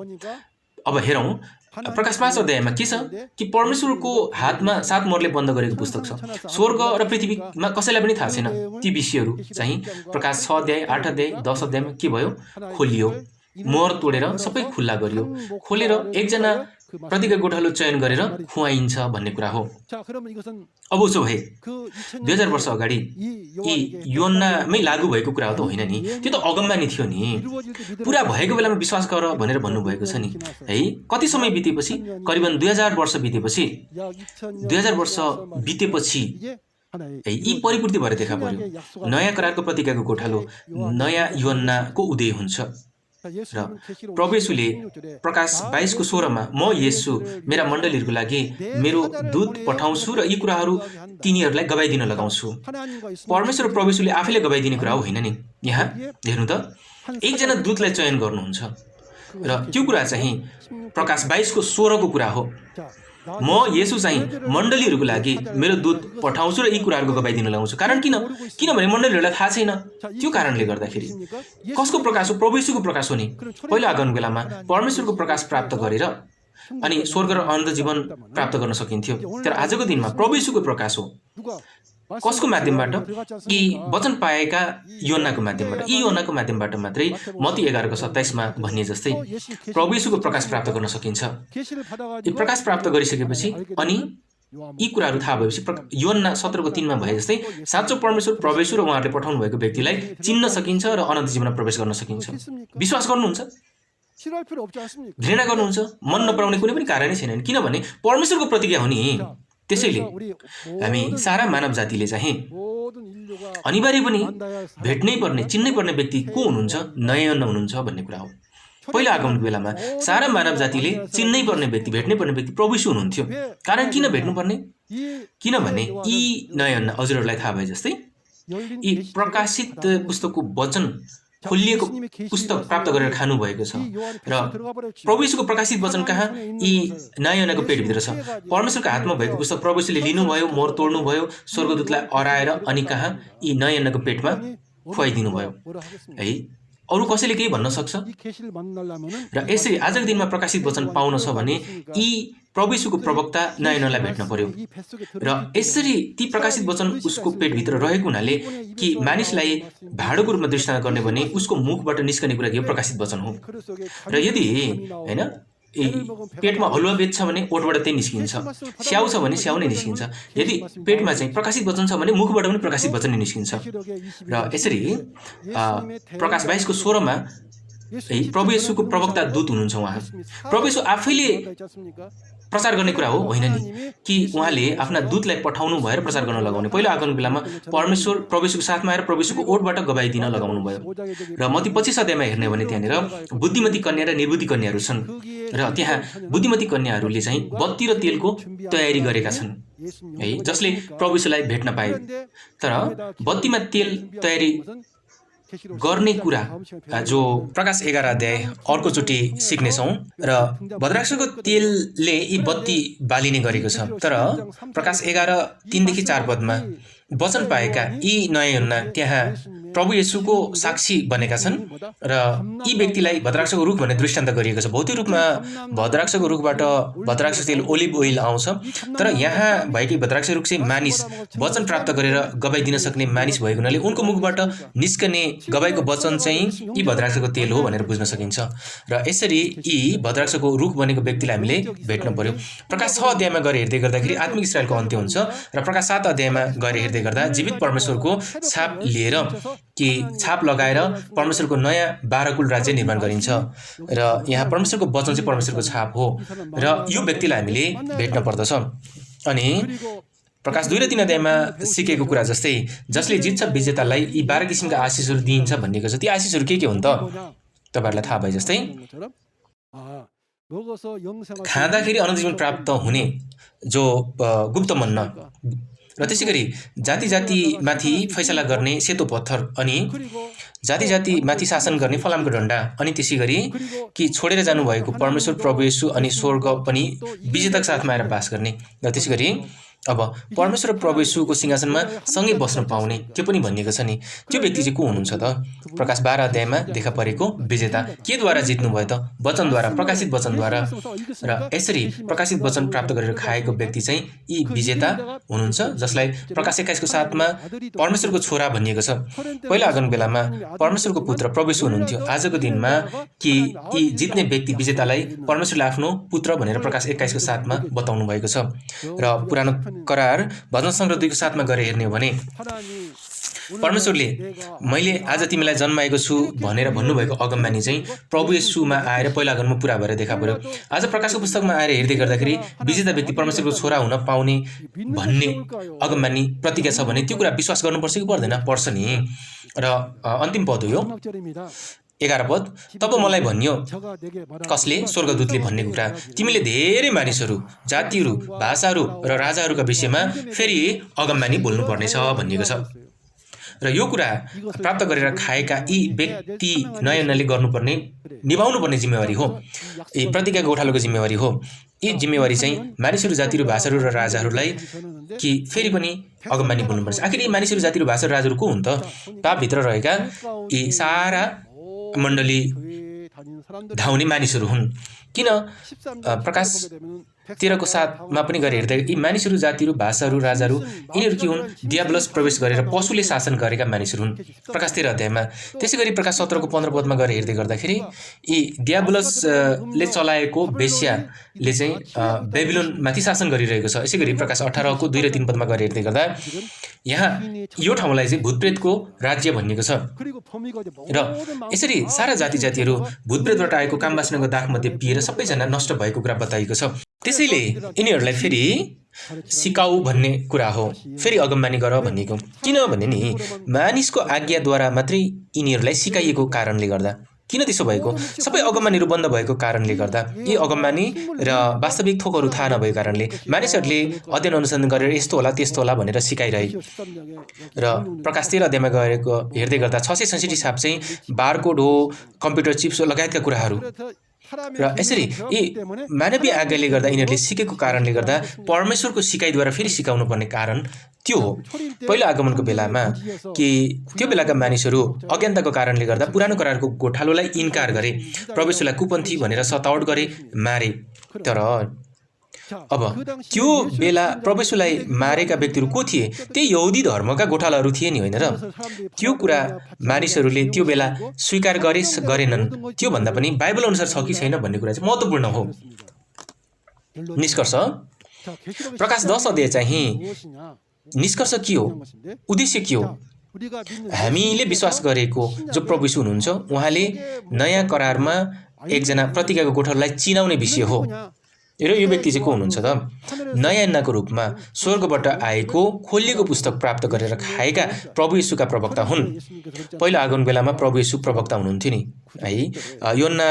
अब हेरौँ प्रकाश 5 अध्यायमा के छ कि परमेश्वरको हातमा 7 मोहरले बन्द गरेको पुस्तक छ। स्वर्ग र पृथ्वीमा कसैलाई पनि थाहा छैन ती विषयहरू चाहिँ। प्रकाश 6 अध्याय, 8 अध्याय, 10 अध्यायमा के भयो? खोलियो, मोहर तोडेर सबै खुल्ला गरियो, खोलेर एकजना प्रतिज्ञा गोठालो चयन गरेर खुवाइन्छ भन्ने कुरा हो। अब उसो भए 2000 वर्ष अगाडि यी योहन्नामै लागू भएको कुरा हो त होइन नि? त्यो त अगममा नि थियो नि। पुरा भएको बेलामा विश्वास गर भनेर भन्नुभएको छ नि है। कति समय बितेपछि? करिबन 2000 वर्ष बितेपछि, 2000 वर्ष बितेपछि यी परिपूर्ति भएर देखा पर्यो। नयाँ करारको प्रतिज्ञाको गोठालो नयाँ योहन्नाको उदय हुन्छ। र प्रभु यीशुले प्रकाश 22 को 16 मा म येशू मेरा मण्डलीहरूको लागि मेरो दूत पठाउँछु र यी कुराहरू तिनीहरूलाई गवाइदिन लगाउँछु। परमेश्वर प्रभु यीशुले आफैले गवाइदिने कुरा हो होइन नि? यहाँ हेर्नु त, एकजना दूतलाई चयन गर्नुहुन्छ र त्यो कुरा चाहिँ प्रकाश 22 को 16 को कुरा हो। म येशू चाहिँ मण्डलीहरूको लागि मेरो दूत पठाउँछु र यी कुराहरूको गवाइदिन लगाउँछु। कारण किनभने मण्डलीहरूलाई थाहा छैन। त्यो कारणले गर्दाखेरि कसको प्रकाश हो? प्रभु यीशुको प्रकाश हो नि। पहिलो आगमन बेलामा परमेश्वरको प्रकाश प्राप्त गरेर अनि स्वर्ग र अनन्त जीवन प्राप्त गर्न सकिन्थ्यो। तर आजको दिनमा प्रभु यीशुको प्रकाश हो। कसको माध्यमबाट? यी वचन पाएका योहन्नाको माध्यमबाट। यी योहन्नाको माध्यमबाट मात्रै मत्ती 11 को 27 मा भनिए जस्तै प्रभु यीशुको प्रकाश प्राप्त गर्न सकिन्छ। यो प्रकाश प्राप्त गरिसकेपछि अनि यी कुराहरू थाहा भएपछि योहन्ना 17 को 3 मा भए जस्तै साँचो परमेश्वर प्रभु यीशु र उहाँहरूले पठाउनु भएको व्यक्तिलाई चिन्न सकिन्छ र अनन्त जीवनमा प्रवेश गर्न सकिन्छ। विश्वास गर्नुहुन्छ? घृणा गर्नुहुन्छ? मन नपराउने कुनै पनि कारणै छैन। किनभने परमेश्वरको प्रतिज्ञा हो नि। त्यसैले हामी सारा मानव जातिले चाहिँ अनिवार्य पनि भेट्नै पर्ने, चिन्नै पर्ने व्यक्ति को हुनुहुन्छ? नयाँ हुनुहुन्छ भन्ने कुरा हो। पहिलो आगमनको बेलामा सारा मानव जातिले चिन्नै पर्ने व्यक्ति, भेट्नै पर्ने व्यक्ति प्रभु यीशु हुनुहुन्थ्यो। कारण किन भेट्नुपर्ने? किनभने यी नयाँ हजुरहरूलाई थाहा भए जस्तै यी प्रकाशित पुस्तकको वचन खोलिएको पुस्तक प्राप्त गरेर खानुभएको छ र प्रभु यीशुको प्रकाशित वचन कहाँ? यी नयाँको पेटभित्र छ। परमेश्वरको हातमा भएको पुस्तक प्रभु यीशुले लिनुभयो, मोहर तोड्नुभयो, स्वर्गदूतलाई अराएर अनि कहाँ? यी नयाँको पेटमा खुवाइदिनु भयो है। अरू कसैले केही भन्न सक्छ? र यसरी आजको दिनमा प्रकाशित वचन पाउन छ भने यी प्रभु यीशुको प्रवक्ता नयाँलाई भेट्न पर्यो। र यसरी ती प्रकाशित वचन उसको पेटभित्र रहेको हुनाले कि मानिसलाई भाडोको रूपमा दृष्टान्त गर्ने भने उसको मुखबाट निस्कने कुरा के हो? प्रकाशित वचन हो। र यदि हैन पेटमा हलुवा बेच्छ भने ओठबाट त्यही निस्किन्छ, स्याउ छ भने स्याउ नै निस्किन्छ। यदि पेटमा चाहिँ प्रकाशित वचन छ भने मुखबाट पनि प्रकाशित वचन नै निस्किन्छ। र यसरी प्रकाश 22 को 16 मा प्रभु येशूको प्रवक्ता दूत हुनुहुन्छ। उहाँ प्रभु येशू आफैले प्रचार गर्ने कुरा हो होइन नि कि उहाँले आफ्ना दूतलाई पठाउनु भएर प्रचार गर्न लगाउने। पहिलो आगमनको बेलामा परमेश्वर प्रभुको साथमा आएर प्रभुको ओठबाट गवाही दिन लगाउनु भयो। र मत्ती 25 अध्यायमा हेर्ने हो भने त्यहाँनिर बुद्धिमती कन्या र निर्बुद्धि कन्याहरू छन् र त्यहाँ बुद्धिमती कन्याहरूले चाहिँ बत्ती र तेलको तयारी गरेका छन् है, जसले प्रभुलाई भेट्न पाए। तर बत्तीमा तेल तयारी गर्ने कुरा जो प्रकाश 11 अध्याय अर्कोचोटि सिक्नेछौँ। र भद्राक्षको तेलले यी बत्ती बालिने गरेको छ। तर प्रकाश 11 3देखि 4 पदमा वचन पाएका यी नयाँ यूहन्ना त्यहाँ प्रभु येशूको साक्षी बनेका छन् र यी व्यक्तिलाई भद्राक्षको रुख भन्ने दृष्टान्त गरिएको छ। भौतिक रूपमा भद्राक्षको रुखबाट भद्राक्ष तेल ओलिभ ओइल आउँछ, तर यहाँ भएकै भद्राक्ष रुख चाहिँ मानिस वचन प्राप्त गरेर गवाई दिन सक्ने मानिस भएको हुनाले उनको मुखबाट निस्कने गवाईको वचन चाहिँ यी भद्राक्षको तेल हो भनेर बुझ्न सकिन्छ। र यसरी यी भद्राक्षको रुख बनेको व्यक्तिलाई हामीले भेट्न पर्यो। प्रकाश 6 अध्यायमा गएर हेर्दै गर्दाखेरि आत्मिक इस्राएलको अन्त्य हुन्छ र प्रकाश 7 अध्यायमा गएर हेर्दै गर्दा जीवित परमेश्वरको छाप लिएर कि छाप लगाएर परमेश्वरको नयाँ 12 कुल राज्य निर्माण गरिन्छ। र यहाँ परमेश्वरको वचन चाहिँ परमेश्वरको छाप हो र यो व्यक्तिलाई हामीले भेट्न पर्दछ। अनि प्रकाश 2 र 3 अध्यायमा सिकेको कुरा जस्तै जसले जित्छ विजेतालाई यी 12 किसिमका आशिषहरू दिइन्छ भनिएको छ। ती आशिषहरू के हुन् त? तपाईहरुलाई थाहा भए जस्तै खाँदाखेरि अनन्त जीवन प्राप्त हुने जो गुप्त मन्ना, र त्यसैगरी जाति जातिमाथि फैसला गर्ने सेतो पत्थर, अनि जाति जातिमाथि शासन गर्ने फलामको डन्डा, अनि त्यसैगरी कि छोडेर जानुभएको परमेश्वर प्रभु येशू अनि स्वर्ग पनि विजेताको साथमा आएर बास गर्ने। र त्यसैगरी अब परमेश्वर प्रभु येशूको सिंहासनमा सँगै बस्न पाउने त्यो पनि भनिएको छ नि। त्यो व्यक्ति चाहिँ को हुनुहुन्छ त? प्रकाश 12 अध्यायमा देखा परेको विजेता। केद्वारा जित्नुभयो त? वचनद्वारा, प्रकाशित वचनद्वारा। र यसरी प्रकाशित वचन प्राप्त गरेर खाएको व्यक्ति चाहिँ यी विजेता हुनुहुन्छ, जसलाई प्रकाश 21 को 7 मा परमेश्वरको छोरा भनिएको छ। पहिलो आगमन बेलामा परमेश्वरको पुत्र प्रभु येशू हुनुहुन्थ्यो। आजको दिनमा कि यी जित्ने व्यक्ति विजेतालाई परमेश्वरले आफ्नो पुत्र भनेर प्रकाश 21 को 7 मा बताउनु भएको छ। र पुरानो करार भजन संग्रह 2 को 7 मा गएर हेर्ने हो भने परमेश्वरले मैले आज तिमीलाई जन्माएको छु भनेर भन्नुभएको अगमबानी चाहिँ प्रभु येशूमा आएर पहिलो आगमनमा पूरा भएर देखा पर्यो। आज प्रकाशको पुस्तकमा आएर हेर्दै गर्दाखेरि विजेता व्यक्ति परमेश्वरको छोरा हुन पाउने भन्ने अगमबानी प्रतिज्ञा छ भने त्यो कुरा विश्वास गर्नुपर्छ कि पर्दैन? पर्छ नि। र अन्तिम पद हो यो 11 पद। तब मलाई भनियो, कसले? स्वर्गदूतले भन्ने कुरा, तिमीले धेरै मानिसहरू, जातिहरू, भाषाहरू र राजाहरूका विषयमा फेरि अगमबानी बोल्नुपर्नेछ भनिएको छ। र यो कुरा प्राप्त गरेर खाएका यी व्यक्ति नयाँले गर्नुपर्ने निभाउनु पर्ने जिम्मेवारी हो, यी प्रतिज्ञाको गोठालोको जिम्मेवारी हो। यी जिम्मेवारी चाहिँ मानिसहरू, जातिहरू, भाषाहरू र राजाहरूलाई कि फेरि पनि अगमबानी बोल्नुपर्छ। आखिर यी मानिसहरू, जातिहरू, भाषा र राजाहरू को हुन् त? पापभित्र रहेका यी सारा मण्डली धाउने मानिसहरू हुन्। किन प्रकाश 13 को 7 मा पनि गएर हेर्दा यी मानिसहरू, जातिहरू, भाषाहरू, राजाहरू यिनीहरू के हुन्? डियाब्लस प्रवेश गरेर पशुले शासन गरेका मानिसहरू हुन् प्रकाश 13 अध्यायमा। त्यसैगरी प्रकाश 17 को 15 पदमा गएर हेर्दै गर्दाखेरि यी डियाब्लसले चलाएको वेश्याले चाहिँ बेबिलोनमाथि शासन गरिरहेको छ। यसैगरी प्रकाश 18 को 2 र 3 पदमा गएर हेर्दै गर्दा यहाँ यो ठाउँलाई चाहिँ भूतप्रेतको राज्य भनिएको छ। र यसरी सारा जाति जातिहरू भूतप्रेतबाट आएको कामवासनाको दागमध्ये पिएर सबैजना नष्ट भएको कुरा बताइएको छ। त्यसैले यिनीहरूलाई फेरि सिकाऊ भन्ने कुरा हो, फेरि अगमबानी गर भनिएको। किनभने नि मानिसको आज्ञाद्वारा मात्रै यिनीहरूलाई सिकाइएको कारणले गर्दा। किन त्यसो भएको? सबै अगमबानीहरू बन्द भएको कारणले गर्दा, यी अगमबानी र वास्तविक थोकहरू थाहा नभएको कारणले मानिसहरूले अध्ययन अनुसन्धान गरेर यस्तो होला त्यस्तो होला भनेर सिकाइरहे। र प्रकाश 13 अध्यायमा गएको हेर्दै गर्दा 667 छाप चाहिँ बारकोड हो, कम्प्युटर चिप्स लगायतका कुराहरू। र यसरी यी मानवीय आज्ञाले गर्दा यिनीहरूले सिकेको कारणले गर्दा परमेश्वरको सिकाइद्वारा फेरि सिकाउनु पर्ने कारण त्यो हो। पहिलो आगमनको बेलामा कि त्यो बेलाका मानिसहरू अज्ञानताको कारणले गर्दा पुरानो करारको गोठालोलाई इन्कार गरे, परमेश्वरलाई कुपन्थी भनेर सतावट गरे, मारे। तर अब त्यो बेला परमेश्वरलाई मारेका व्यक्तिहरू को थिए? त्यही यहुदी धर्मका गोठालाहरू थिए नि, होइन र? त्यो कुरा मानिसहरूले त्यो बेला स्वीकार गरेनन्। त्यो भन्दा पनि बाइबल अनुसार छ कि छैन भन्ने कुरा चाहिँ महत्त्वपूर्ण हो। निष्कर्ष प्रकाश 10 अध्याय चाहिँ निष्कर्ष के हो? उद्देश्य के हो? हामीले विश्वास गरेको जो प्रभु येशू हुनुहुन्छ उहाँले नयाँ करारमा एकजना प्रतिज्ञाको गोठालोलाई चिनाउने विषय हो। र यो व्यक्ति चाहिँ को हुनुहुन्छ त? नयाँ अन्नको रूपमा स्वर्गबाट आएको खोलिएको पुस्तक प्राप्त गरेर खाएका प्रभु येशूका प्रवक्ता हुन्। पहिलो आगमन बेलामा प्रभु येशू प्रवक्ता हुनुहुन्थ्यो नि है। योहन्ना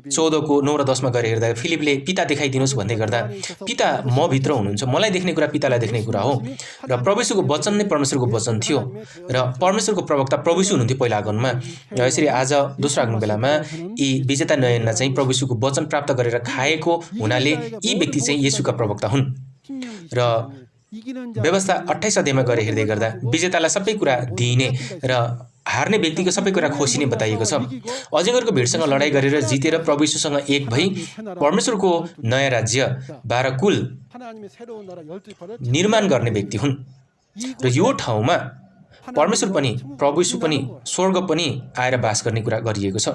14को 9 र 10मा गएर हेर्दा फिलिपले पिता देखाइदिनुहोस् भन्दै गर्दा पिता म भित्र हुनुहुन्छ, मलाई देख्ने कुरा पितालाई देख्ने कुरा हो। र प्रभु येशूको वचन नै परमेश्वरको वचन थियो र परमेश्वरको प्रवक्ता प्रभु येशू हुनुहुन्थ्यो पहिलो आगमनमा। यसरी आज दोस्रो आगमन बेलामा यी विजेता नयाँ अन्ना चाहिँ प्रभु येशूको वचन प्राप्त गरेर खाएको हुनाले यी व्यक्ति चाहिँ येशूका प्रवक्ता हुन्। र व्यवस्था 28 अध्यायमा गएर हेर्दै गर्दा विजेतालाई सबै कुरा दिइने र हार्ने व्यक्तिको सबै कुरा खोसिने बताइएको छ। अजगरको भिडसँग लडाइँ गरेर जितेर प्रभु येशूसँग एक भई परमेश्वरको नयाँ राज्य 12 कुल निर्माण गर्ने व्यक्ति हुन्। र यो ठाउँमा परमेश्वर पनि प्रभु येशू पनि स्वर्ग पनि आएर बास गर्ने कुरा गरिएको छ।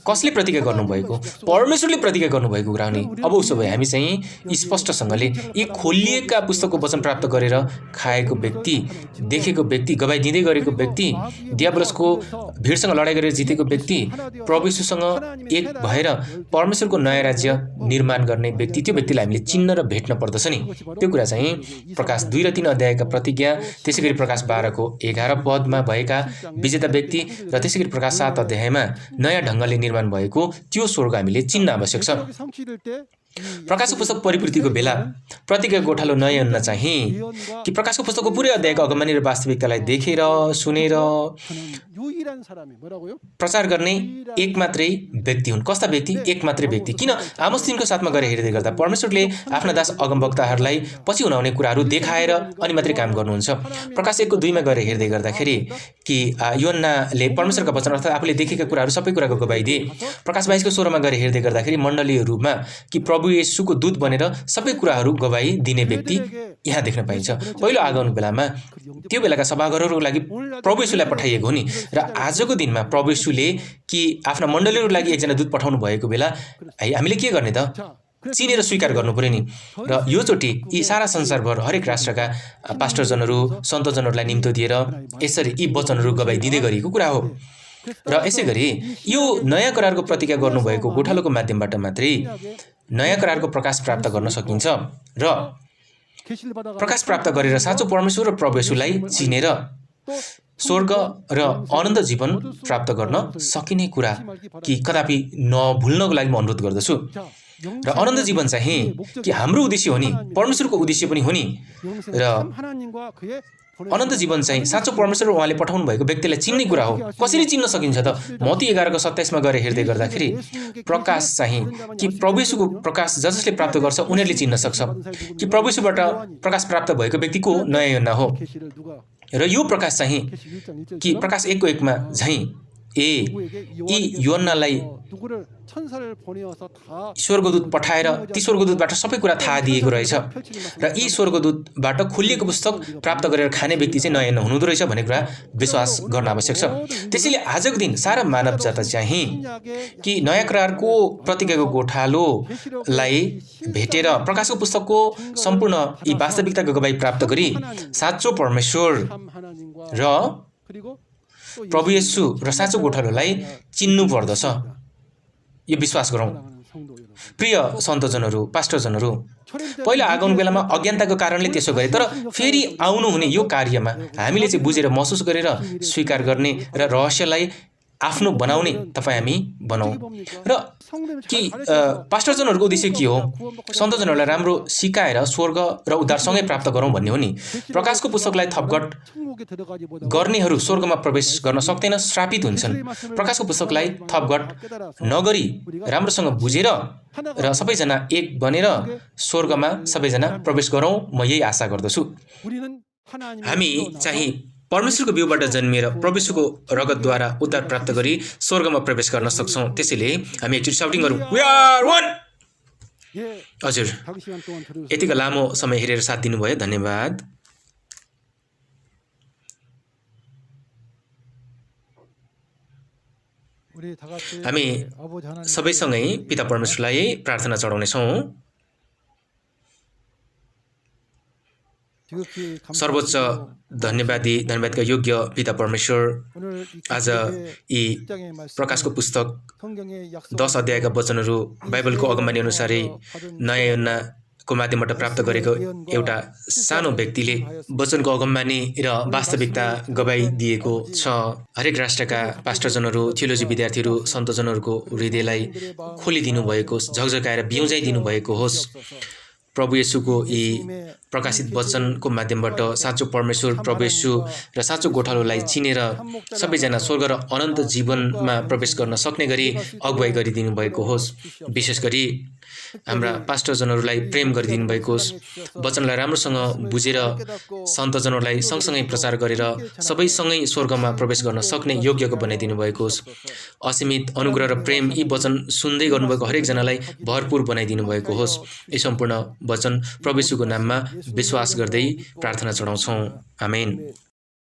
कसले प्रतिज्ञा गर्नुभएको? परमेश्वरले प्रतिज्ञा गर्नुभएको कुरा हो नि। अब उसो भए हामी चाहिँ स्पष्टसँगले यी खोलिएका पुस्तकको वचन प्राप्त गरेर खाएको व्यक्ति, देखेको व्यक्ति, गवाई दिँदै गरेको व्यक्ति, दियाबलसको भिडसँग लडाइँ गरेर जितेको व्यक्ति, प्रभु येशूसँग एक भएर परमेश्वरको नयाँ राज्य निर्माण गर्ने व्यक्ति, त्यो व्यक्तिलाई हामीले चिन्न र भेट्न पर्दछ नि। त्यो कुरा चाहिँ प्रकाश 2 र 3 अध्यायका प्रतिज्ञा, त्यसैगरी प्रकाश 12को 11 पदमा भएका विजेता व्यक्ति र त्यसैगरी प्रकाश 7 अध्यायमा नयाँ ढङ्गले निर्माण भएको त्यो स्वर्ग हामीले चिन्न आवश्यक छ। प्रकाशको पुस्तक परिपूर्तिको बेला प्रतिज्ञा गोठालो नयाँ अन्ना चाहिँ कि प्रकाशको पुस्तकको पुरै अध्यायको अगमनी र वास्तविकतालाई देखेर सुनेर प्रचार गर्ने एक मात्रै व्यक्ति हुन्। कस्ता व्यक्ति? एक मात्रै व्यक्ति। किन? आमोस 3को 7मा गएर हेर्दै गर्दा परमेश्वरले आफ्ना दास अगमवक्ताहरूलाई पछि हुन कुरा देखाएर अनि मात्रै काम गर्नुहुन्छ। प्रकाश 1को 2मा गएर हेर्दै गर्दाखेरि कि योहन्नाले परमेश्वरका वचन अर्थात् आफूले देखेका कुराहरू सबै कुराको गवाई दिए। प्रकाश 22को 16मा गएर हेर्दै गर्दाखेरि मण्डलीय रूपमा कि प्रभु येशूको दूत बनेर सबै कुराहरू गवाई दिने व्यक्ति यहाँ देख्न पाइन्छ। पहिलो आगमन बेलामा त्यो बेलाका सभाघरहरूको लागि प्रभु येशूलाई पठाइएको हो नि। र आजको दिनमा प्रभु येशूले कि आफ्ना मण्डलीहरूको लागि एकजना दूत पठाउनु भएको बेला है हामीले के गर्ने त? चिनेर स्वीकार गर्नु पर्यो नि। र योचोटि यी सारा संसारभर हरेक राष्ट्रका पास्टरजनहरू सन्तजनहरूलाई निम्तो दिएर यसरी यी वचनहरू गवाई दिँदै गरिएको कुरा हो। र यसै गरी यो नयाँ करारको प्रतिज्ञा गर्नुभएको गोठालोको माध्यमबाट मात्रै नयाँ करारको प्रकाश प्राप्त गर्न सकिन्छ। र प्रकाश प्राप्त गरेर साँचो परमेश्वर र प्रभु येशूलाई चिनेर स्वर्ग र आनन्द जीवन प्राप्त गर्न सकिने कुरा कि कदापि नभुल्नको लागि म अनुरोध गर्दछु। र आनन्द जीवन चाहिँ कि हाम्रो उद्देश्य हो नि, परमेश्वरको उद्देश्य पनि हो नि। र अनन्त जीवन चाहिँ साँचो परमेश्वर उहाँले पठाउनु भएको व्यक्तिलाई चिन्ने कुरा हो। कसरी चिन्न सकिन्छ त? मत्ती 11को 27मा गएर हेर्दै गर्दाखेरि प्रकाश चाहिँ कि प्रभु येशूको प्रकाश जसले प्राप्त गर्छ उनीहरूले चिन्न सक्छ कि प्रभु येशूबाट प्रकाश प्राप्त भएको व्यक्ति को? नयाँ अन्ना हो। र यो प्रकाश चाहिँ कि प्रकाश 1को 1मा झैँ यी योहन्नालाई स्वर्गदूत पठाएर ती स्वर्गदूतबाट सबै कुरा थाहा दिएको रहेछ। र यी स्वर्गदूतबाट खोलिएको पुस्तक प्राप्त गरेर खाने व्यक्ति चाहिँ नयाँ अन्ना हुनुहुँदो रहेछ भन्ने कुरा विश्वास गर्न आवश्यक छ। त्यसैले आजको दिन सारा मानव जात चाहिँ कि नयाँ करारको प्रतिज्ञाको गोठालोलाई भेटेर प्रकाशको पुस्तकको सम्पूर्ण यी वास्तविकताको गवाई प्राप्त गरी साँचो परमेश्वर र प्रभु येशू र साँचो गोठालोलाई चिन्नु पर्दछ। यो विश्वास गरौँ। प्रिय सन्तजनहरू, पास्टरजनहरू, पहिलो आगमन बेलामा अज्ञानताको कारणले त्यसो गरे, तर फेरि आउनु हुने यो कार्यमा हामीले चाहिँ बुझेर महसुस गरेर स्वीकार गर्ने र रहस्यलाई आफ्नो बनाउने तपाईँ हामी बनाऊ। र कि पास्टरजनहरूको उद्देश्य के हो? सन्तजनहरूलाई राम्रो सिकाएर स्वर्ग र उद्धारसँगै प्राप्त गरौँ भन्ने हो नि। प्रकाशको पुस्तकलाई थपघट गर्नेहरू स्वर्गमा प्रवेश गर्न सक्दैन, श्रापित हुन्छन्। प्रकाशको पुस्तकलाई थपघट नगरी राम्रोसँग बुझेर र सबैजना एक बनेर स्वर्गमा सबैजना प्रवेश गरौँ, म यही आशा गर्दछु। हामी चाहिँ परमेश्वरको बिउबाट जन्मिएर प्रभुको रगतद्वारा उद्धार प्राप्त गरी स्वर्गमा प्रवेश गर्न सक्छौँ। त्यसैले हामी एकचोटि साउटिङ गरौँ, वी आर वन। हजुर, यतिको लामो समय हेरेर साथ दिनुभयो, धन्यवाद। हामी सबैसँगै पिता परमेश्वरलाई प्रार्थना चढाउनेछौँ। सर्वोच्च धन्यवादका योग्य पिता परमेश्वर, आज यी प्रकाशको पुस्तक 10 अध्यायका वचनहरू बाइबलको अगमबानी अनुसारै नयाँ योहन्नाको माध्यमबाट प्राप्त गरेको एउटा सानो व्यक्तिले वचनको अगमबानी र वास्तविकता गवाई दिएको छ। हरेक राष्ट्रका पास्टरजनहरू, थियोलोजी विद्यार्थीहरू, सन्तजनहरूको हृदयलाई खोलिदिनु भएको, झकझकाएर बिउजाइदिनु भएको होस्। प्रभु येशूको यी प्रकाशित वचनको माध्यमबाट साँचो परमेश्वर प्रभु येशू र साँचो गोठालोलाई चिनेर सबैजना स्वर्ग र अनन्त जीवनमा प्रवेश गर्न सक्ने गरी अगुवाई गरिदिनु भएको होस्। विशेष गरी हाम्रा पास्टरजनहरूलाई प्रेम गरिदिनु भएको होस्। वचनलाई राम्रोसँग बुझेर सन्तजनहरूलाई सँगसँगै प्रचार गरेर सबैसँगै स्वर्गमा प्रवेश गर्न सक्ने योग्यको बनाइदिनु भएको होस्। असीमित अनुग्रह र प्रेम यी वचन सुन्दै गर्नुभएको हरेकजनालाई भरपूर बनाइदिनु भएको होस्। यी सम्पूर्ण वचन प्रभु येशूको नाममा विश्वास गर्दै प्रार्थना चढाउँछौँ। आमेन।